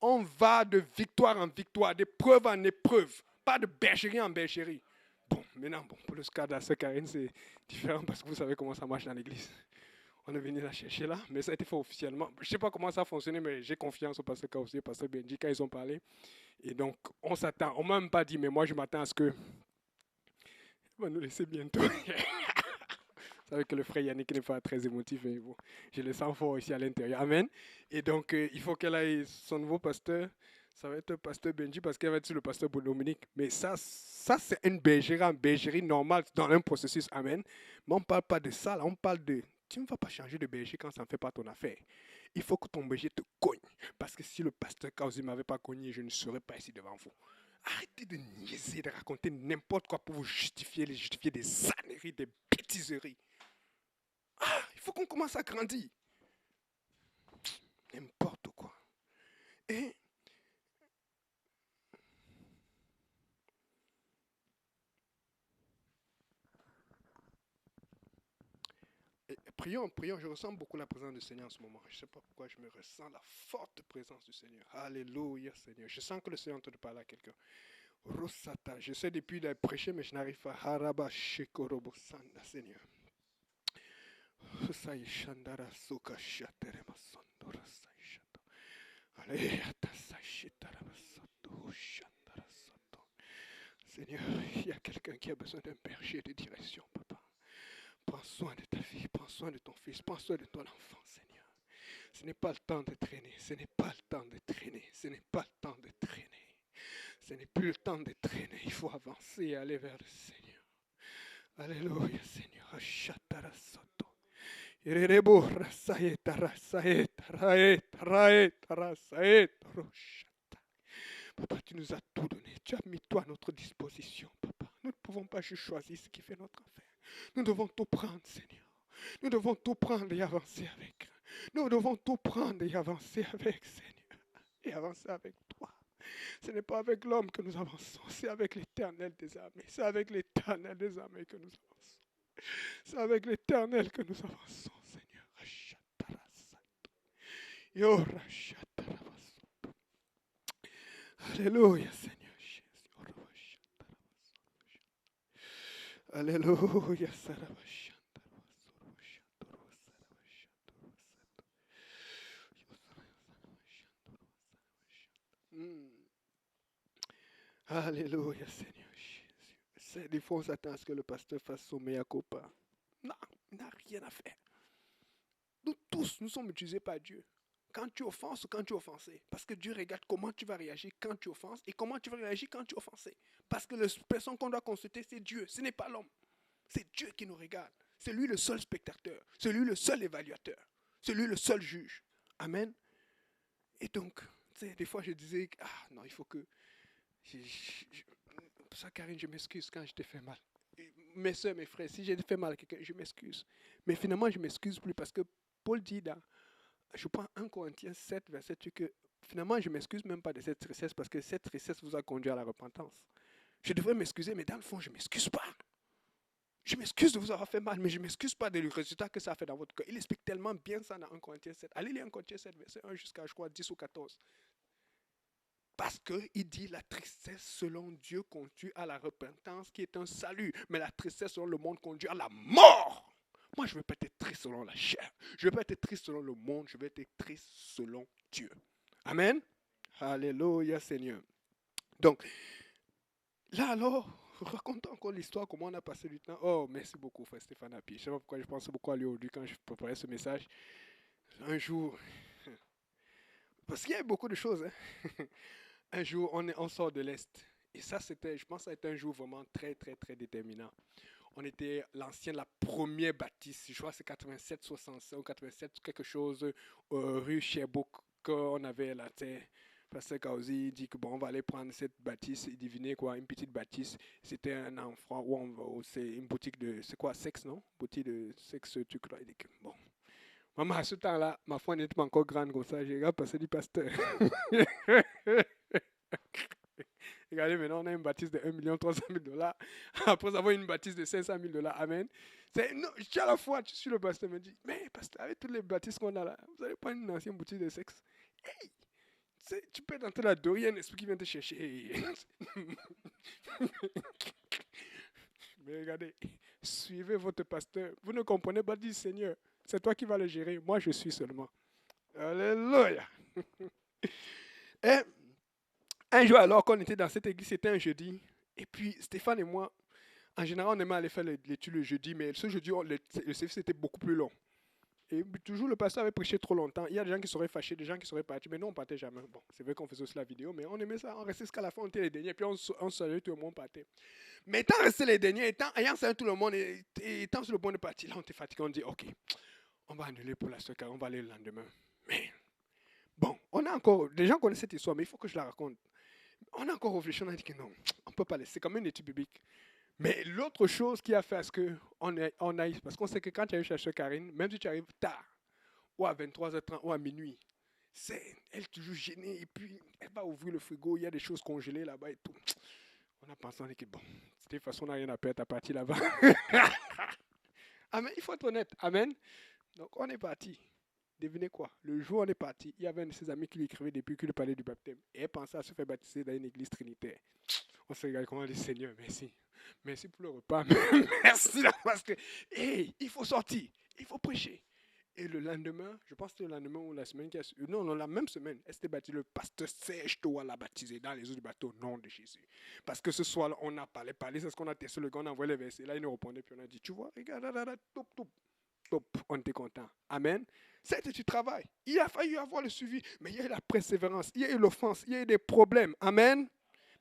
On va de victoire en victoire, d'épreuve en épreuve, pas de bergerie en bergerie. Bon, maintenant, pour le cas de Karine, c'est différent parce que vous savez comment ça marche dans l'église. On est venu la chercher là, mais ça a été fait officiellement. Je ne sais pas comment ça a fonctionné, mais j'ai confiance au pasteur Kaozi et au pasteur Benji quand ils ont parlé. Et donc, on s'attend. On ne m'a même pas dit, mais moi, je m'attends à ce que... Il va nous laisser bientôt. Vous savez que le frère Yannick n'est pas très émotif, mais bon, je le sens fort ici à l'intérieur. Amen. Et donc, il faut qu'elle aille son nouveau pasteur. Ça va être le pasteur Benji parce qu'elle va être le pasteur Dominique. Mais ça c'est une bergerie normale dans un processus. Amen. Mais on ne parle pas de ça. Là. On parle de... Tu ne vas pas changer de berger quand ça ne fait pas ton affaire. Il faut que ton berger te cogne. Parce que si le pasteur Kausi ne m'avait pas cogné, je ne serais pas ici devant vous. Arrêtez de niaiser, de raconter n'importe quoi pour vous justifier des âneries, des bêtiseries. Ah, il faut qu'on commence à grandir. N'importe quoi. Et prions, je ressens beaucoup la présence du Seigneur en ce moment. Je ne sais pas pourquoi je me ressens la forte présence du Seigneur. Alléluia, Seigneur. Je sens que le Seigneur est en train de parler à quelqu'un. Rosata, j'essaie depuis de prêcher, mais je n'arrive pas. Haraba Shekorobo Sanda, Seigneur. Sai Shandara Soka Shaterema Sondora Sai Shato. Aleyata Sai Shitarama Soto Shandara Soto. Seigneur, il y a quelqu'un qui a besoin d'un berger de direction, papa. Prends soin de ta fille, prends soin de ton fils, prends soin de ton enfant, Seigneur. Ce n'est pas le temps de traîner, ce n'est pas le temps de traîner, ce n'est pas le temps de traîner. Ce n'est plus le temps de traîner, il faut avancer et aller vers le Seigneur. Alléluia, Seigneur. Ashatara Soto. Irerebo rasaeta rasaeta raeta raeta rasaeta roshata. Papa, tu nous as tout donné. Tu as mis toi à notre disposition, papa. Nous ne pouvons pas juste choisir ce qui fait notre affaire. Nous devons tout prendre, Seigneur. Nous devons tout prendre et avancer avec. Nous devons tout prendre et avancer avec, Seigneur. Et avancer avec toi. Ce n'est pas avec l'homme que nous avançons, c'est avec l'Éternel des armées. C'est avec l'Éternel des armées que nous avançons. C'est avec l'Éternel que nous avançons, Seigneur. Alléluia, Seigneur Jésus. Alléluia, Alléluia, Seigneur Jésus. Des fois, on s'attend à ce que le pasteur fasse son mea culpa. Non, il n'a rien à faire. Nous tous, nous sommes utilisés par Dieu. Quand tu offenses ou quand tu es offensé. Parce que Dieu regarde comment tu vas réagir quand tu offenses et comment tu vas réagir quand tu es offensé. Parce que la personne qu'on doit consulter, c'est Dieu. Ce n'est pas l'homme. C'est Dieu qui nous regarde. C'est lui le seul spectateur. C'est lui le seul évaluateur. C'est lui le seul juge. Amen. Et donc, tu sais, des fois je disais, ah non, il faut que... Ça, Karine, je m'excuse quand je t'ai fait mal. Mes soeurs, mes frères, si j'ai fait mal à quelqu'un, je m'excuse. Mais finalement, je ne m'excuse plus parce que Paul dit dans, je prends 1 Corinthiens 7, verset 8, que finalement, je ne m'excuse même pas de cette tristesse parce que cette tristesse vous a conduit à la repentance. Je devrais m'excuser, mais dans le fond, je ne m'excuse pas. Je m'excuse de vous avoir fait mal, mais je ne m'excuse pas du résultat que ça a fait dans votre cœur. Il explique tellement bien ça dans 1 Corinthiens 7. Allez lire 1 Corinthiens 7, verset 1 jusqu'à, je crois, 10 ou 14. Parce qu'il dit la tristesse selon Dieu conduit à la repentance qui est un salut. Mais la tristesse selon le monde conduit à la mort. Moi, je ne veux pas être triste selon la chair. Je ne veux pas être triste selon le monde. Je veux être triste selon Dieu. Amen. Alléluia, Seigneur. Donc, là alors, racontons encore l'histoire, comment on a passé du temps. Oh, merci beaucoup, frère Stéphane Api. Je ne sais pas pourquoi je pensais beaucoup à lui aujourd'hui quand je préparais ce message. Un jour, parce qu'il y a beaucoup de choses, hein. Un jour, on sort de l'Est. Et ça, je pense que ça a été un jour vraiment très, très, très déterminant. On était la première bâtisse, je crois que c'est 87, 65 ou 87, quelque chose, rue Sherbrooke, qu'on avait là, tu sais. Pasteur Kausi dit que bon, on va aller prendre cette bâtisse, il devinait quoi, une petite bâtisse. C'était un enfant, c'est une boutique de, c'est quoi, sexe, non? Boutique de sexe, tu crois. Il dit que bon. Maman, à ce temps-là, ma foi n'était pas encore grande comme ça, j'ai regardé passer du pasteur. Regardez, maintenant, on a une bâtisse de 1 300 000 $. Après avoir une bâtisse de 500 000 $. Amen. Je suis à la foi, je suis le pasteur, me dit, mais pasteur, avec toutes les bâtisses qu'on a là, vous allez prendre une ancienne boutique de sexe. Hey, tu peux être entrer là-dedans, il y a un esprit qui vient te chercher. Hey. Mais regardez, suivez votre pasteur. Vous ne comprenez pas, dit Seigneur, c'est toi qui vas le gérer. Moi, je suis seulement. Alléluia. Et un jour, alors qu'on était dans cette église, c'était un jeudi. Et puis, Stéphane et moi, en général, on aimait aller faire l'étude le jeudi, mais ce jeudi, le service était beaucoup plus long. Et toujours, le pasteur avait prêché trop longtemps. Il y a des gens qui seraient fâchés, des gens qui seraient partis, mais nous, on ne partait jamais. Bon, c'est vrai qu'on faisait aussi la vidéo, mais on aimait ça. On restait jusqu'à la fin, on était les derniers, puis on saluait, tout le monde partait. Mais étant resté les derniers, ayant salué tout le monde, et étant sur le point de partir, là, on était fatigué, on dit, OK, on va annuler pour la soirée, on va aller le lendemain. Mais bon, les gens connaissent cette histoire, mais il faut que je la raconte. On a encore réfléchi, on a dit que non, on ne peut pas laisser. C'est comme une étude biblique. Mais l'autre chose qui a fait à ce qu'on aille, parce qu'on sait que quand tu arrives chercher Karine, même si tu arrives tard, ou à 23h30, ou à minuit, elle est toujours gênée, et puis elle va ouvrir le frigo, il y a des choses congelées là-bas et tout. On a pensé, on dit que bon, de toute façon, on n'a rien à perdre à partir là-bas. Amen, il faut être honnête. Amen. Donc on est parti. Devinez quoi? Le jour où on est parti, il y avait un de ses amis qui lui écrivait depuis qu'il lui parlait du baptême. Et elle pensait à se faire baptiser dans une église trinitaire. On se regarde comment on dit Seigneur, merci. Merci pour le repas. Merci là, parce que, hey, il faut sortir. Il faut prêcher. Et le lendemain, je pense que le lendemain ou la semaine qui a suivi, non, la même semaine, elle s'était baptisée. Le pasteur Serge Toa l'a baptisé dans les eaux du bateau au nom de Jésus. Parce que ce soir-là, on a parlé, c'est ce qu'on a testé. Le gars, on a envoyé les versets. Là, il nous répondait, puis on a dit, tu vois, regarde, top, on était content. Amen. C'était du travail. Il a fallu avoir le suivi, mais il y a eu la persévérance, il y a eu l'offense, il y a eu des problèmes. Amen.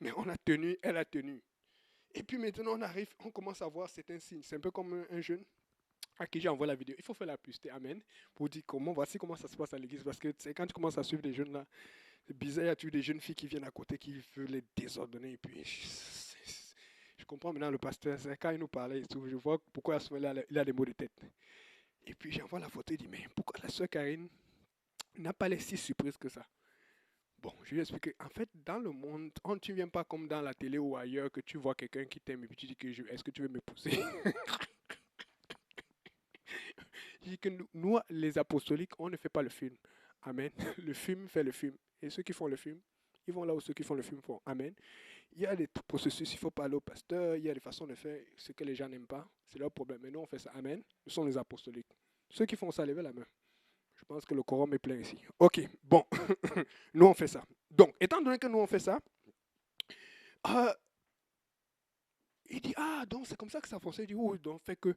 Mais on a tenu, elle a tenu. Et puis maintenant, on arrive, on commence à voir certains signes. C'est un peu comme un jeune à qui j'envoie la vidéo. Il faut faire la publicité, amen, pour dire voici comment ça se passe à l'église. Parce que quand tu commences à suivre des jeunes là, c'est bizarre, il y a toujours des jeunes filles qui viennent à côté, qui veulent les désordonner. Et puis, je comprends maintenant le pasteur, quand il nous parlait et tout, je vois pourquoi à ce moment-là, il a des maux de tête. Et puis j'envoie la photo et dis, mais pourquoi la soeur Karine n'a pas l'air si surprise que ça? Bon, je lui explique. En fait, dans le monde, tu ne viens pas comme dans la télé ou ailleurs que tu vois quelqu'un qui t'aime et puis tu dis que est-ce que tu veux m'épouser? Je dis que nous, les apostoliques, on ne fait pas le film. Amen. Le film fait le film. Et ceux qui font le film, ils vont là où ceux qui font le film font. Amen. Il y a des processus, il ne faut pas aller au pasteur, il y a des façons de faire ce que les gens n'aiment pas. C'est leur problème. Mais nous, on fait ça. Amen. Nous sommes les apostoliques. Ceux qui font ça, levez la main. Je pense que le quorum est plein ici. Ok, bon. Nous, on fait ça. Donc, étant donné que nous, on fait ça, il dit, donc c'est comme ça que ça fonctionne. Il dit, oui, donc fait que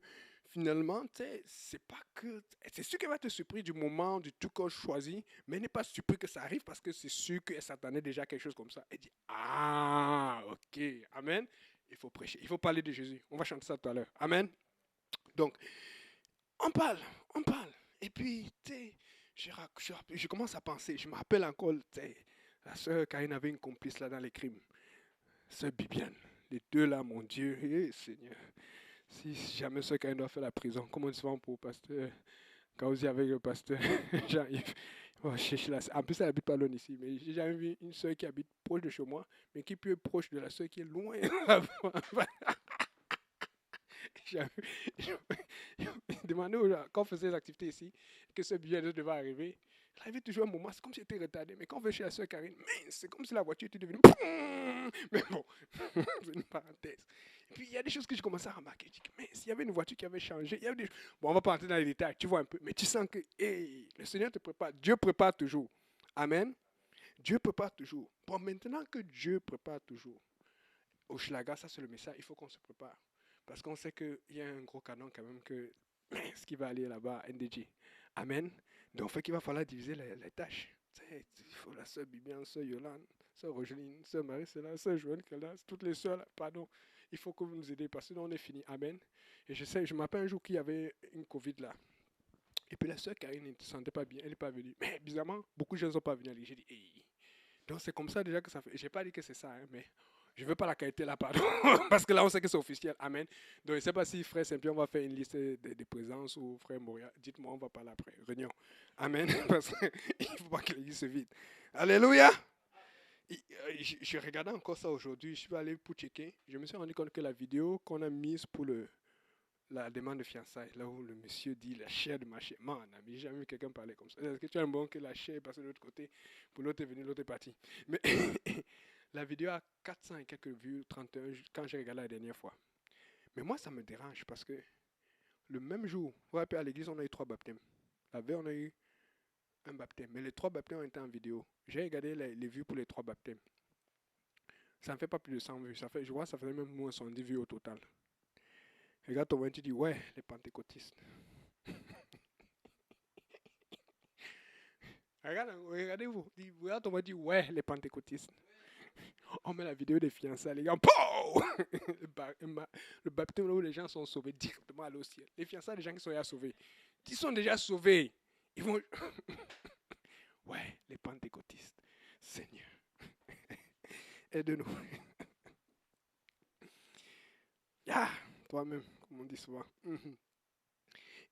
finalement, c'est pas que... C'est sûr qu'elle va te surprendre du moment, du tout qu'on choisit, mais elle n'est pas surpris que ça arrive parce que c'est sûr qu'elle s'attendait déjà à quelque chose comme ça. Elle dit, ok, amen. Il faut prêcher, il faut parler de Jésus. On va chanter ça tout à l'heure. Amen. Donc, on parle. Et puis, tu sais, je commence à penser, je me rappelle encore, la sœur Karine avait une complice là dans les crimes. Sœur Bibiane. Les deux là, mon Dieu, Seigneur. Si jamais sœur Karine doit faire la prison, comment on se fait pour pasteur Kauzi avec le pasteur Jean-Yves? En plus, elle habite pas loin ici, mais j'ai jamais vu une sœur qui habite proche de chez moi, mais qui peut être proche de la sœur qui est loin. J'ai demandé aux gens, quand on faisait les activités ici, que ce billet devait arriver. Il arrivait toujours un moment, c'est comme si j'étais retardé. Mais quand on veut chez la soeur Karine, c'est comme si la voiture était devenue... Mais bon, c'est une parenthèse. Et puis il y a des choses que je commençais à remarquer. Je dis, mais s'il y avait une voiture qui avait changé, il y avait des... Bon, on va pas entrer dans les détails, tu vois un peu. Mais tu sens que, le Seigneur te prépare. Dieu prépare toujours. Amen. Dieu prépare toujours. Bon, maintenant que Dieu prépare toujours, au Schlager, ça c'est le message, il faut qu'on se prépare. Parce qu'on sait qu'il y a un gros canon quand même que ce qui va aller là-bas, NDG. Amen. Donc, fait qu'il va falloir diviser les tâches. Il faut la sœur Bibiane, sœur Yolande, sœur Rogeline, sœur Marie-Céla, sœur Joanne, toutes les sœurs là, pardon. Il faut que vous nous aidiez parce que sinon on est fini. Amen. Et je m'appelle un jour qu'il y avait une Covid là. Et puis la sœur Karine ne se sentait pas bien, elle n'est pas venue. Mais bizarrement, beaucoup de gens ne sont pas venus. J'ai dit, hey. Donc c'est comme ça déjà que ça fait. Je n'ai pas dit que c'est ça, hein, mais je ne veux pas la qualité là, pardon. Parce que là, on sait que c'est officiel. Amen. Donc je ne sais pas si frère Saint-Pierre, on va faire une liste de présences ou frère Moria. Dites-moi, on va parler après. Réunion. Amen. Parce qu'il ne faut pas que l'église se vide. Alléluia. Je regardais encore ça aujourd'hui. Je suis allé pour checker. Je me suis rendu compte que la vidéo qu'on a mise pour la demande de fiançailles, là où le monsieur dit la chair de ma chair. Man, j'ai jamais vu quelqu'un parler comme ça. Est-ce que tu as un bon que la chair est passée de l'autre côté, pour l'autre est venu, l'autre est parti. Mais la vidéo a 400 et quelques vues, 31 quand j'ai regardé la dernière fois. Mais moi, ça me dérange parce que le même jour, à l'église, on a eu 3 baptêmes. La veille, on a eu un baptême. Mais les 3 baptêmes ont été en vidéo. J'ai regardé les vues pour les 3 baptêmes. Ça ne fait pas plus de 100 vues. Je vois, ça faisait même moins 70 vues au total. Regarde ton tu dis, ouais, les pentecôtistes. Regardez-vous. Regarde ton dit, ouais, les pentecôtistes. On met la vidéo des fiançailles, les gars, le baptême où les gens sont sauvés directement à au ciel. Les fiançailles, les gens qui sont déjà sauvés. Ils sont déjà sauvés. Ils vont... Ouais, les pentecôtistes. Seigneur, aide-nous. Ah, toi-même, comme on dit souvent. Mhm.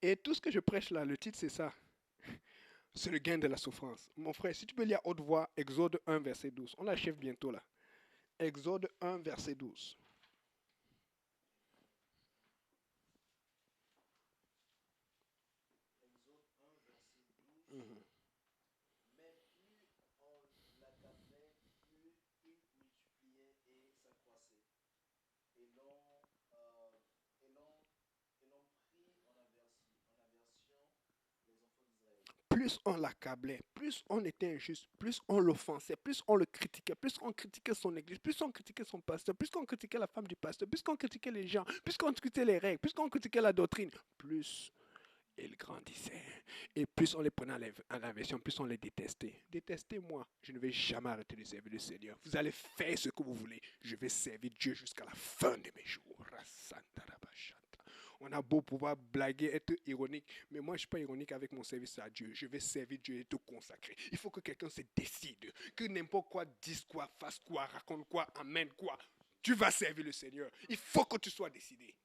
Et tout ce que je prêche là, le titre c'est ça. C'est le gain de la souffrance. Mon frère, si tu peux lire à haute voix, Exode 1, verset 12. On achève bientôt là. Exode 1, verset 12. Exode 1, verset 12. Mhm. Mais plus on l'accablait, plus il multipliait et s'accroissait. Et l'on et l'on et l'on prit en aversion les enfants d'Israël. Plus on l'accablait, plus on était injuste, plus on l'offensait, plus on le critiquait, plus on critiquait son église, plus on critiquait son pasteur, plus on critiquait la femme du pasteur, plus on critiquait les gens, plus on critiquait les règles, plus on critiquait la doctrine, plus ils grandissaient. Et plus on les prenait à l'inversion, plus on les détestait. Détestez-moi, je ne vais jamais arrêter de servir le Seigneur. Vous allez faire ce que vous voulez. Je vais servir Dieu jusqu'à la fin de mes jours. On a beau pouvoir blaguer, être ironique, mais moi je ne suis pas ironique avec mon service à Dieu. Je vais servir Dieu et te consacrer. Il faut que quelqu'un se décide, que n'importe quoi dise quoi, fasse quoi, raconte quoi, amène quoi. Tu vas servir le Seigneur. Il faut que tu sois décidé.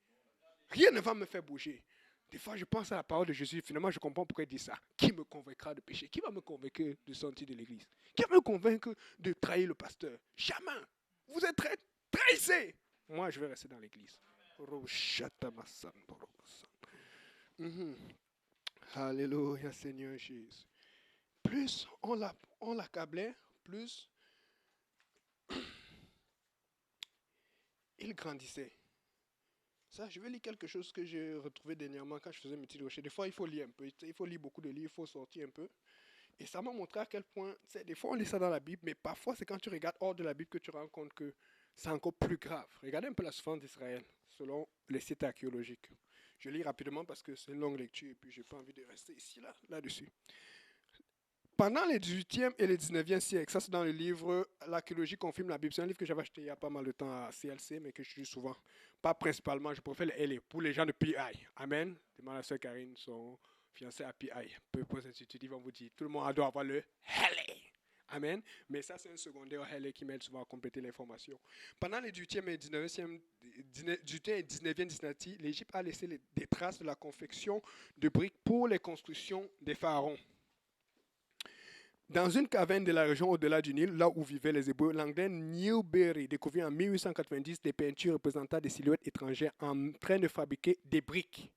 Rien ne va me faire bouger. Des fois, je pense à la parole de Jésus. Finalement, je comprends pourquoi il dit ça. Qui me convaincra de péché? Qui va me convaincre de sortir de l'église? Qui va me convaincre de trahir le pasteur? Jamais. Vous êtes trahissez. Moi, je vais rester dans l'église. Mhm. Alléluia, Seigneur Jésus. Plus on l'accablait, plus il grandissait. Ça, je vais lire quelque chose que j'ai retrouvé dernièrement quand je faisais mes petites recherches. Des fois, il faut lire un peu. Il faut lire beaucoup de livres, il faut sortir un peu. Et ça m'a montré à quel point, des fois on lit ça dans la Bible, mais parfois c'est quand tu regardes hors de la Bible que tu rends compte que c'est encore plus grave. Regardez un peu la souffrance d'Israël, selon les sites archéologiques. Je lis rapidement parce que c'est une longue lecture et puis j'ai pas envie de rester ici, là-dessus. Pendant les 18e et les 19e siècles, ça c'est dans le livre L'archéologie confirme la Bible. C'est un livre que j'avais acheté il y a pas mal de temps à CLC, mais que je lis souvent. Pas principalement, je préfère les LA pour les gens de PI. Amen. Demande à soeur Karine, son fiancé à PI. Peu poser cette étude, ils vont vous dire, tout le monde doit avoir le LA. Amen. Mais ça, c'est un secondaire LA qui m'aide souvent à compléter l'information. Pendant les 18e et 19e dynastie, l'Égypte a laissé des traces de la confection de briques pour les constructions des pharaons. Dans une caverne de la région au-delà du Nil, là où vivaient les Hébreux, l'anglais Newbery découvrit en 1890 des peintures représentant des silhouettes étrangères en train de fabriquer des briques.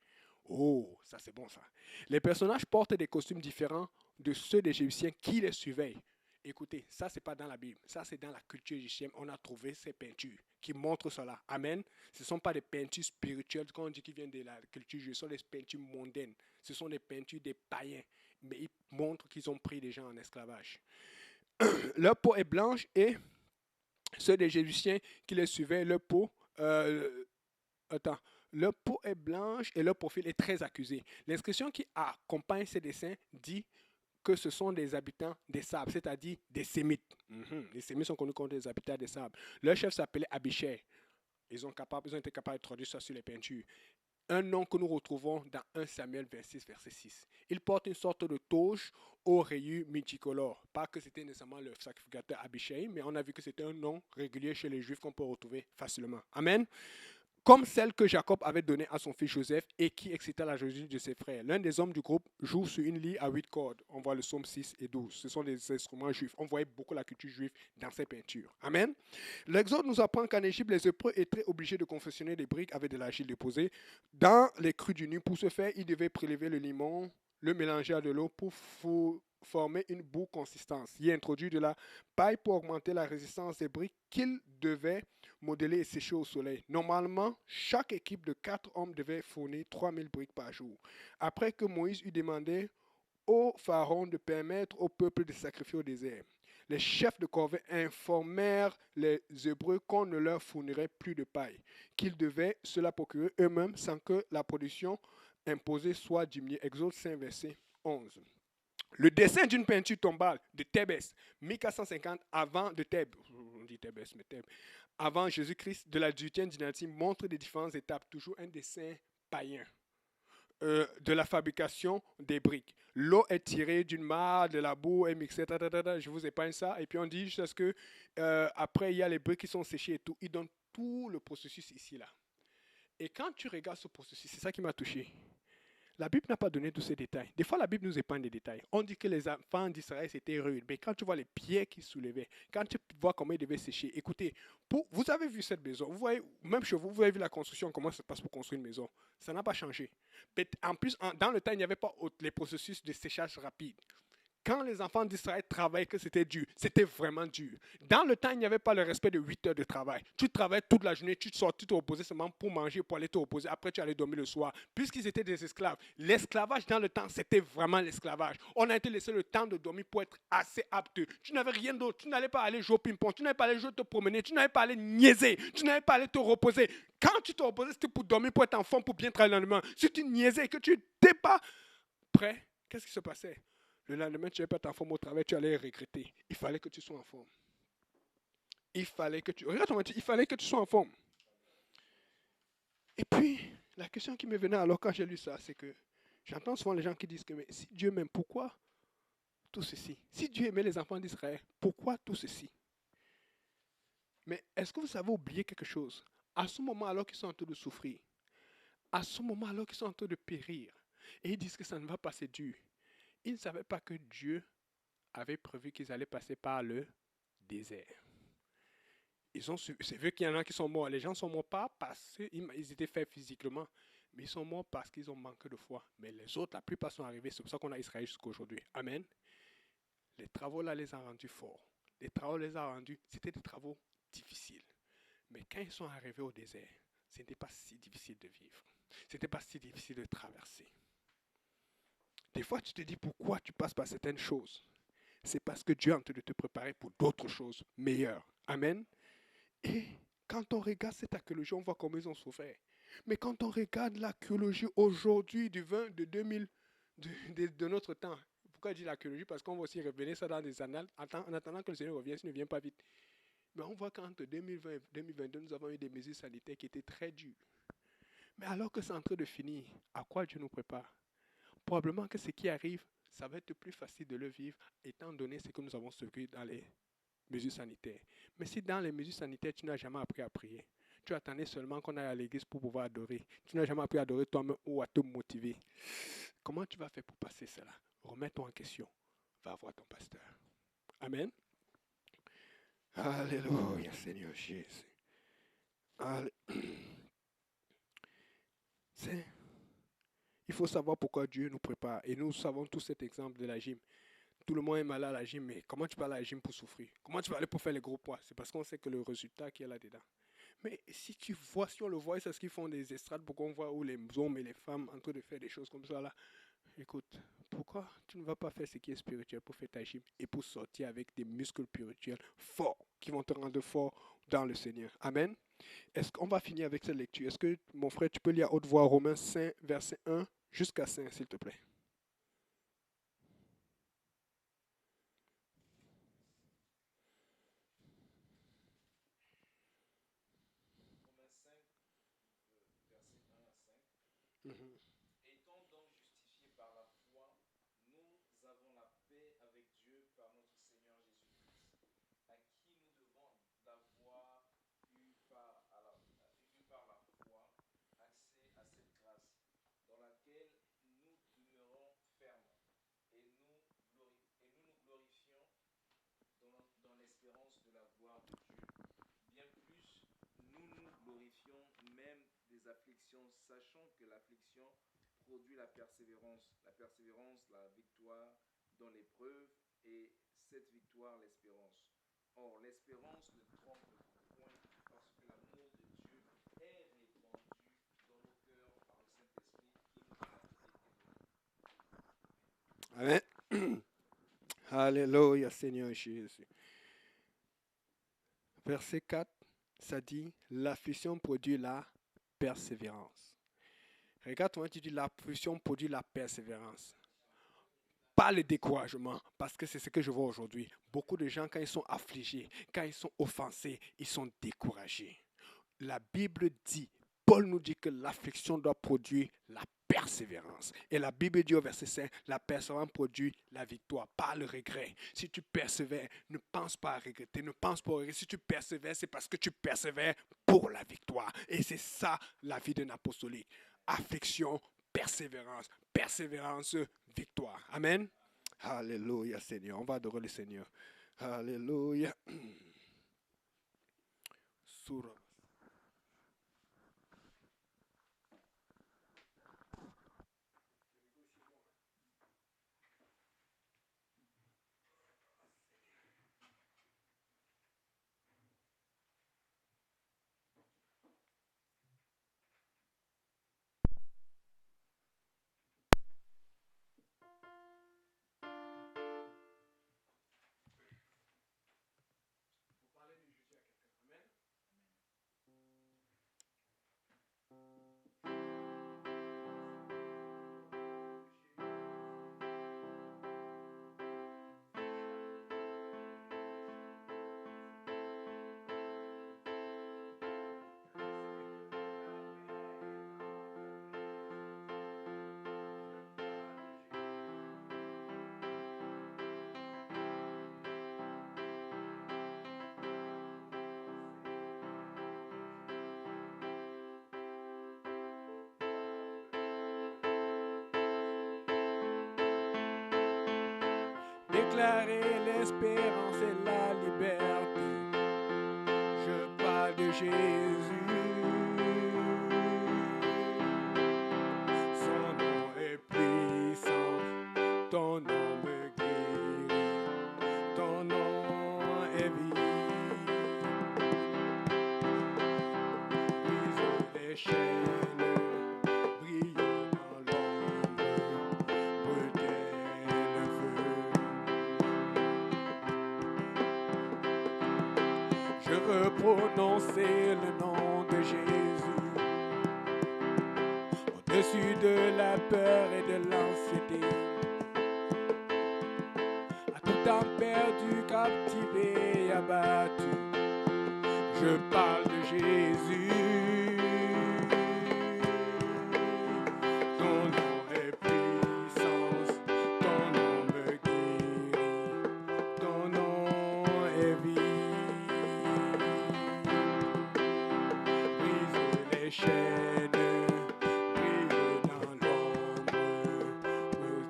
Oh, ça c'est bon ça. Les personnages portent des costumes différents de ceux des Égyptiens qui les surveillent. Écoutez, ça c'est pas dans la Bible, ça c'est dans la culture égyptienne. On a trouvé ces peintures qui montrent cela. Amen. Ce ne sont pas des peintures spirituelles, quand on dit qu'ils viennent de la culture juive, ce sont des peintures mondaines. Ce sont des peintures des païens, mais ils montrent qu'ils ont pris des gens en esclavage. Leur peau est blanche et ceux des Égyptiens qui les suivaient, leur peau est blanche et leur profil est très accusé. L'inscription qui accompagne ces dessins dit que ce sont des habitants des sables, c'est-à-dire des Sémites. Les Sémites sont connus comme des habitants des sables. Leur chef s'appelait Abichai. Ils ont été capables de traduire ça sur les peintures. Un nom que nous retrouvons dans 1 Samuel 26, verset 6. Il porte une sorte de toge aux rayures multicolores. Pas que c'était nécessairement le sacrificateur Abishai, mais on a vu que c'était un nom régulier chez les Juifs qu'on peut retrouver facilement. Amen. Comme celle que Jacob avait donnée à son fils Joseph et qui excita la jalousie de ses frères. L'un des hommes du groupe joue sur une lyre à 8 cordes. On voit le psaume 6 et 12. Ce sont des instruments juifs. On voyait beaucoup la culture juive dans ces peintures. Amen. L'Exode nous apprend qu'en Égypte, les Hébreux étaient obligés de confectionner des briques avec de l'argile déposée dans les crues du Nil. Pour ce faire, ils devaient prélever le limon, le mélanger à de l'eau pour former une boue consistante. Y introduire de la paille pour augmenter la résistance des briques qu'ils devaient modeler et sécher au soleil. Normalement, chaque équipe de 4 hommes devait fournir 3000 briques par jour. Après que Moïse eut demandé au pharaon de permettre au peuple de sacrifier au désert, les chefs de corvée informèrent les Hébreux qu'on ne leur fournirait plus de paille, qu'ils devaient se la procurer eux-mêmes sans que la production imposée soit diminuée. Exode 5, verset 11. Le dessin d'une peinture tombale de Thébès, 1450 avant de Thèbes, on dit Thébès, mais Thèbes, avant Jésus-Christ, de la 18e dynastie, montre des différentes étapes, toujours un dessin païen. de la fabrication des briques. L'eau est tirée d'une mare, de la boue, est mixée, je vous épargne ça. Et puis on dit jusqu'à ce que, après, il y a les briques qui sont séchées et tout. Ils donnent tout le processus ici, là. Et quand tu regardes ce processus, c'est ça qui m'a touché. La Bible n'a pas donné tous ces détails. Des fois, la Bible nous épargne des détails. On dit que les enfants d'Israël, c'était rude. Mais quand tu vois les pieds qu'ils soulevaient, quand tu vois comment ils devaient sécher, écoutez, vous avez vu cette maison. Vous voyez, même chez vous, vous avez vu la construction, comment ça se passe pour construire une maison. Ça n'a pas changé. En plus, dans le temps, il n'y avait pas les processus de séchage rapide. Quand les enfants d'Israël travaillaient, que c'était dur, c'était vraiment dur. Dans le temps, il n'y avait pas le respect de 8 heures de travail. Tu travailles toute la journée, tu te sors, tu te reposais seulement pour manger, pour aller te reposer. Après, tu allais dormir le soir. Puisqu'ils étaient des esclaves, l'esclavage dans le temps, c'était vraiment l'esclavage. On a été laissé le temps de dormir pour être assez apte. Tu n'avais rien d'autre. Tu n'allais pas aller jouer au ping-pong. Tu n'allais pas aller jouer te promener. Tu n'allais pas aller niaiser. Tu n'allais pas aller te reposer. Quand tu te reposais, c'était pour dormir, pour être en forme, pour bien travailler le lendemain. Si tu niaisais et que tu n'étais pas prêt, qu'est-ce qui se passait? Le lendemain, tu n'es pas en forme au travail, tu allais regretter. Il fallait que tu sois en forme. Il fallait que tu... Regarde, il fallait que tu sois en forme. Et puis, la question qui me venait alors quand j'ai lu ça, c'est que j'entends souvent les gens qui disent que mais si Dieu m'aime, pourquoi tout ceci? Si Dieu aimait les enfants d'Israël, pourquoi tout ceci? Mais est-ce que vous avez oublié quelque chose? À ce moment, alors qu'ils sont en train de souffrir, à ce moment, alors qu'ils sont en train de périr, et ils disent que ça ne va pas, c'est dur. Ils ne savaient pas que Dieu avait prévu qu'ils allaient passer par le désert. C'est vrai qu'il y en a qui sont morts. Les gens sont morts pas parce qu'ils étaient faibles physiquement, mais ils sont morts parce qu'ils ont manqué de foi. Mais les autres, la plupart sont arrivés. C'est pour ça qu'on a Israël jusqu'à aujourd'hui. Amen. Les travaux là les ont rendus forts. Les travaux les ont rendus, c'était des travaux difficiles. Mais quand ils sont arrivés au désert, ce n'était pas si difficile de vivre. Ce n'était pas si difficile de traverser. Des fois, tu te dis pourquoi tu passes par certaines choses. C'est parce que Dieu est en train de te préparer pour d'autres choses meilleures. Amen. Et quand on regarde cette archéologie, on voit comment ils ont souffert. Mais quand on regarde l'archéologie aujourd'hui, de notre temps, pourquoi je dis l'archéologie? Parce qu'on va aussi revenir ça dans des annales, en attendant que le Seigneur revienne, s'il ne vient pas vite. Mais on voit qu'entre 2020 et 2022, nous avons eu des mesures sanitaires qui étaient très dures. Mais alors que c'est en train de finir, à quoi Dieu nous prépare? Probablement que ce qui arrive, ça va être plus facile de le vivre, étant donné ce que nous avons vécu dans les mesures sanitaires. Mais si dans les mesures sanitaires, tu n'as jamais appris à prier, tu attendais seulement qu'on aille à l'église pour pouvoir adorer, tu n'as jamais appris à adorer toi-même ou à te motiver, comment tu vas faire pour passer cela? Remets-toi en question. Va voir ton pasteur. Amen. Alléluia, Seigneur Jésus. Il faut savoir pourquoi Dieu nous prépare. Et nous savons tous cet exemple de la gym. Tout le monde est malade à la gym, mais comment tu vas à la gym pour souffrir? Comment tu vas aller pour faire les gros poids? C'est parce qu'on sait que le résultat qui est là-dedans. Mais si on le voit, c'est ce qu'ils font des estrades pour qu'on voit où les hommes et les femmes en train de faire des choses comme ça là. Écoute, pourquoi tu ne vas pas faire ce qui est spirituel pour faire ta gym et pour sortir avec des muscles spirituels forts qui vont te rendre fort dans le Seigneur? Amen. Est-ce qu'on va finir avec cette lecture? Est-ce que, mon frère, tu peux lire à haute voix Romains 5, verset 1 jusqu'à 5, s'il te plaît? Romains 5, versets 1 à 5. Mhm. Étant donc justifiés par la foi, nous avons la paix avec Dieu par notre Seigneur Jésus-Christ, à qui nous devons d'avoir eu par la foi accès à cette grâce, dans laquelle nous demeurons fermes, et nous glorifions dans l'espérance de la gloire de Dieu. Bien plus, nous nous glorifions même des afflictions, sachant que l'affliction produit la persévérance, la victoire dans l'épreuve, et cette victoire, l'espérance. Or, l'espérance ne trompe point, parce que l'amour de Dieu est répandu dans nos cœurs par le Saint-Esprit qui nous a été donné. Amen. Alléluia, Seigneur Jésus. Verset 4, ça dit, l'affliction produit la persévérance. Regarde comment tu dis, l'affliction produit la persévérance. Pas le découragement, parce que c'est ce que je vois aujourd'hui. Beaucoup de gens, quand ils sont affligés, quand ils sont offensés, ils sont découragés. La Bible dit, Paul nous dit que l'affliction doit produire la persévérance. persévérance. Et la Bible dit au verset 5, la persévérance produit la victoire, pas le regret. Si tu persévères, ne pense pas à regretter, ne pense pas à regretter. Si tu persévères, c'est parce que tu persévères pour la victoire. Et c'est ça la vie d'un apostolique. Affection, persévérance, persévérance, victoire. Amen. Alléluia, Seigneur. On va adorer le Seigneur. Alléluia. Sur déclarer l'espérance et la liberté. Je parle de Jésus. Son nom est puissant. Ton nom me guérit. Ton nom est vie. Brise les chaînes. Brille dans l'ombre. Brûle le feu. Je veux prononcer le nom de Jésus au-dessus de la peur et de l'anxiété. À tout temps perdu, captivé et abattu, je parle de Jésus. Ton nom est puissance, ton nom me guérit, ton nom est vie. Brise les chaînes, brille dans l'ombre, brûle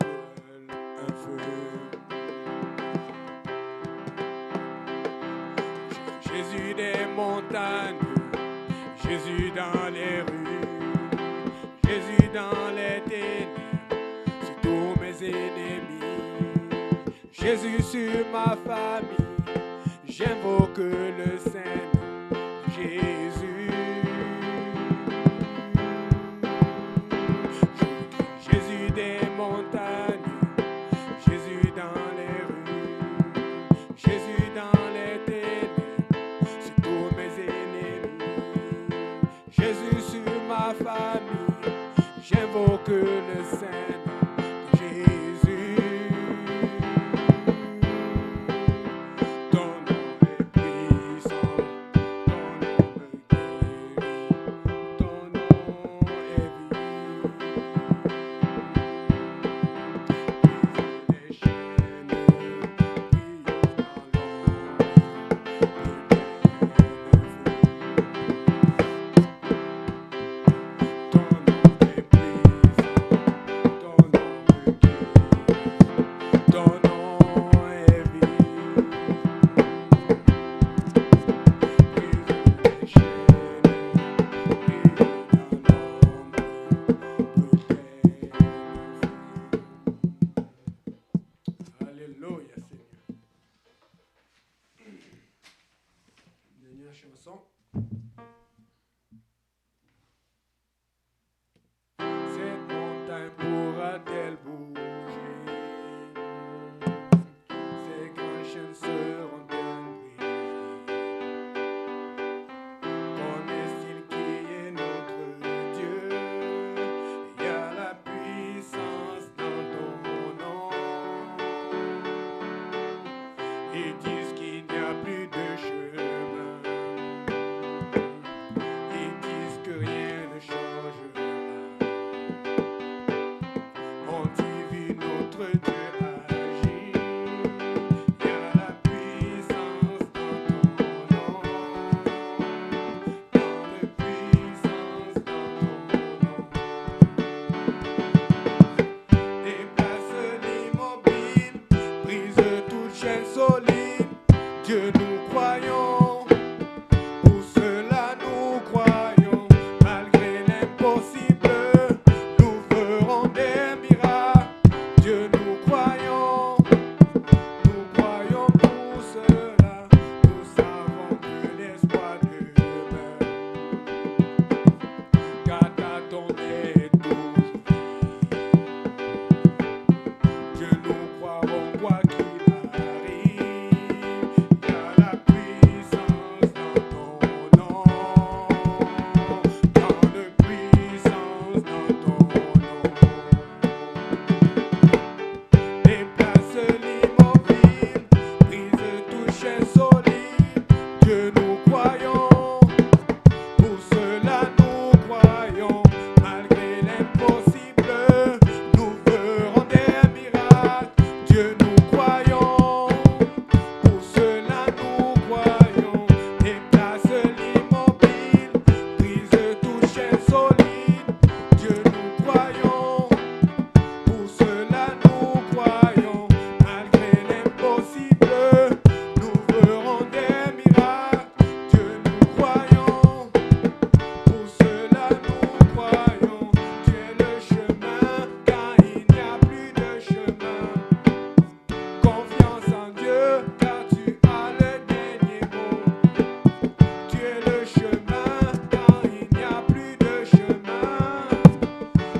un feu. Jésus des montagnes, Jésus dans les rues, Jésus dans les ténèbres, sur tous mes ennemis. Jésus sur ma famille, j'invoque le Saint-Nom de Jésus. Jésus des montagnes, Jésus dans les rues, Jésus dans les ténèbres, sur tous mes ennemis. Jésus sur ma famille, j'invoque le Saint-Nom de Jésus. Ton nom est puissant, ton nom me guérit, ton nom est vie. Brise les chaînes, brille dans l'ombre, brûle le feu. Ton nom est puissant. l'impossible. Nous ferons des miracles. Dieu, nous croyons pour cela. Nous savons que l'espoir demeure. Car à ton aide toujours. Dieu, nous croirons quoi qu'il arrive. Il y a la puissance dans ton nom. Tant de puissance dans ton nom. Déplace l'immobile, brise tout chaîne solide. Dieu, nous croyons. Pour cela nous croyons, malgré l'impossible, nous ferons des miracles. Dieu, nous croyons. Pour cela nous croyons. Déplace l'immobile, brise tout chaîne solide. Dieu, nous croyons. Pour cela nous croyons, malgré l'impossible, nous ferons des miracles. Dieu, nous croyons. Pour cela nous croyons. Tu es le chemin, car il n'y a plus de chemin. Confiance en Dieu, car tu as le dernier mot. Tu es le chemin, car il n'y a plus de chemin.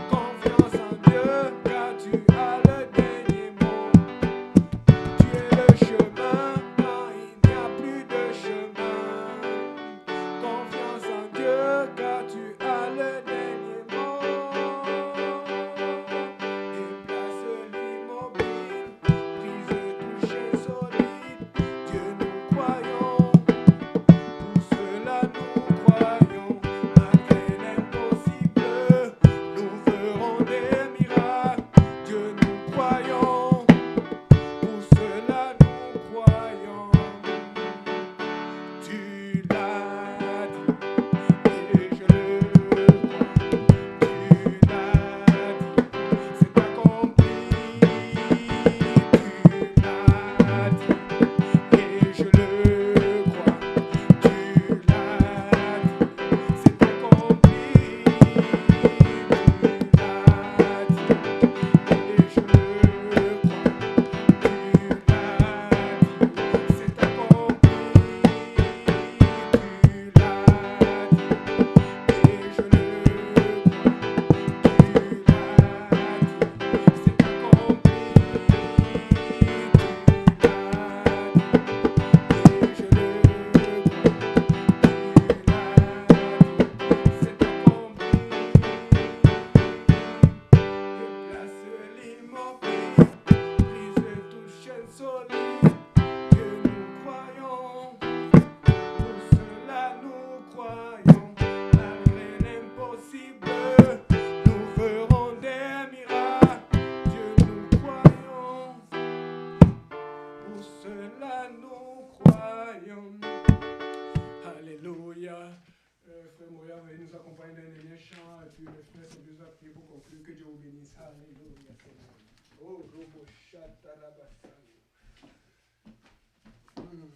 Confiance en Dieu, car tu as le dernier mot. Tu es le chemin, car il n'y a plus de chemin. Confiance en Dieu, car tu as le dernier mot. Déplace l'immobile, brise tout chaîne solide. Dieu, nous croyons. Pour cela nous croyons, malgré l'impossible, nous ferons des miracles. Dieu, nous croyons. Pour cela nous croyons. Tu l'as dit et je le crois. Tu l'as dit, c'est accompli. Tu l'as dit et je le crois. Tu l'as dit, c'est accompli. Tu l'as dit et je le crois. Tu l'as dit, c'est accompli. Tu l'as dit et je le crois. Tu l'as dit, c'est accompli. Tu l'as dit et je le crois. Déplace l'immobile, brise toute chaîne solide. Dieu, nous croyons. Pour cela nous croyons, malgré l'impossible, nous ferons des miracles. Dieu, nous croyons. Pour cela nous croyons. Alléluia. Frère Moria, veuillez nous accompagner dans les derniers chants. Et puis le frère c'est besoin de prier pour conclure. Que Dieu vous bénisse. Alléluia. Seigneur. Oh, Robo Chatarabasai. Au milieu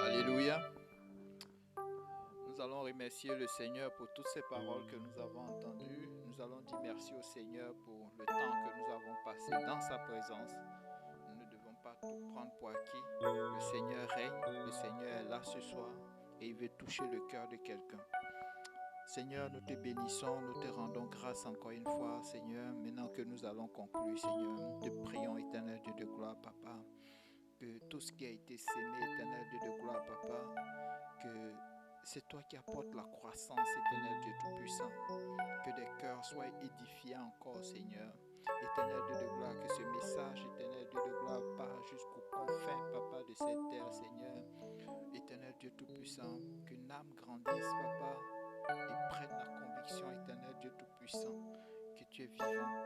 Alléluia. Nous allons remercier le Seigneur pour toutes ces paroles que nous avons entendues. Nous allons dire merci au Seigneur pour le temps que nous avons passé dans sa présence. Nous ne devons pas tout prendre pour acquis. Le Seigneur règne, le Seigneur est là ce soir et il veut toucher le cœur de quelqu'un. Seigneur, nous te bénissons, nous te rendons grâce encore une fois, Seigneur. Maintenant que nous allons conclure, Seigneur, nous te prions, éternel Dieu de gloire, Papa, que tout ce qui a été sémé, éternel Dieu de gloire, Papa, que c'est toi qui apportes la croissance, éternel Dieu Tout-Puissant. Que des cœurs soient édifiés encore, Seigneur. Éternel Dieu de gloire, que ce message, éternel Dieu de gloire, part jusqu'aux confins, Papa, de cette terre, Seigneur. Éternel Dieu Tout-Puissant, qu'une âme grandisse, Papa, et prenne la conviction, éternel Dieu Tout-Puissant, que tu es vivant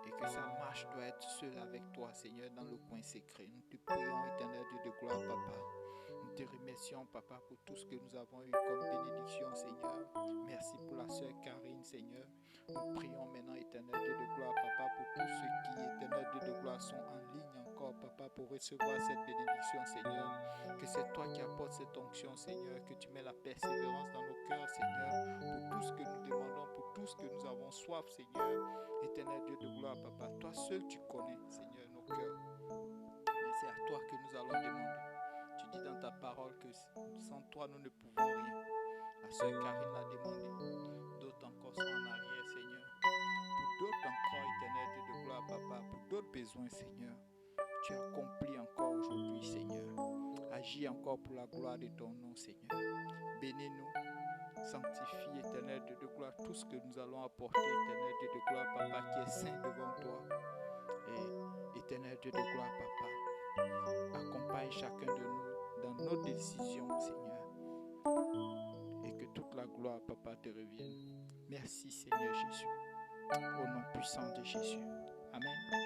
et que sa marche doit être seule avec toi, Seigneur, dans le coin secret. Nous te prions, éternel Dieu de gloire, Papa. Nous te remercions, Papa, pour tout ce que nous avons eu comme bénédiction, Seigneur. Merci pour la sœur Karine, Seigneur. Nous prions maintenant, éternel Dieu de gloire, Papa, pour tous ceux qui, éternel Dieu de gloire, sont en ligne encore, Papa, pour recevoir cette bénédiction, Seigneur. Que c'est toi qui apportes cette onction, Seigneur, que tu mets la persévérance dans nos cœurs, Seigneur, pour tout ce que nous demandons, pour tout ce que nous avons soif, Seigneur. Éternel Dieu de gloire, Papa, toi seul tu connais, Seigneur, nos cœurs. Mais c'est à toi que nous allons demander. Tu dis dans ta parole que sans toi nous ne pouvons rien. La sœur Karine l'a demandé. D'autres encore sont en arrière, Seigneur. Pour d'autres encore, éternel Dieu de gloire, Papa, pour d'autres besoins, Seigneur, tu accomplis encore aujourd'hui, Seigneur. Agis encore pour la gloire de ton nom, Seigneur. Bénis-nous. Sanctifie, éternel Dieu de gloire, tout ce que nous allons apporter, éternel Dieu de gloire, Papa, qui est saint devant toi. Et éternel Dieu de gloire, Papa, accompagne chacun de nous dans nos décisions, Seigneur. Et que toute la gloire, Papa, te revienne. Merci, Seigneur Jésus. Au nom puissant de Jésus. Amen.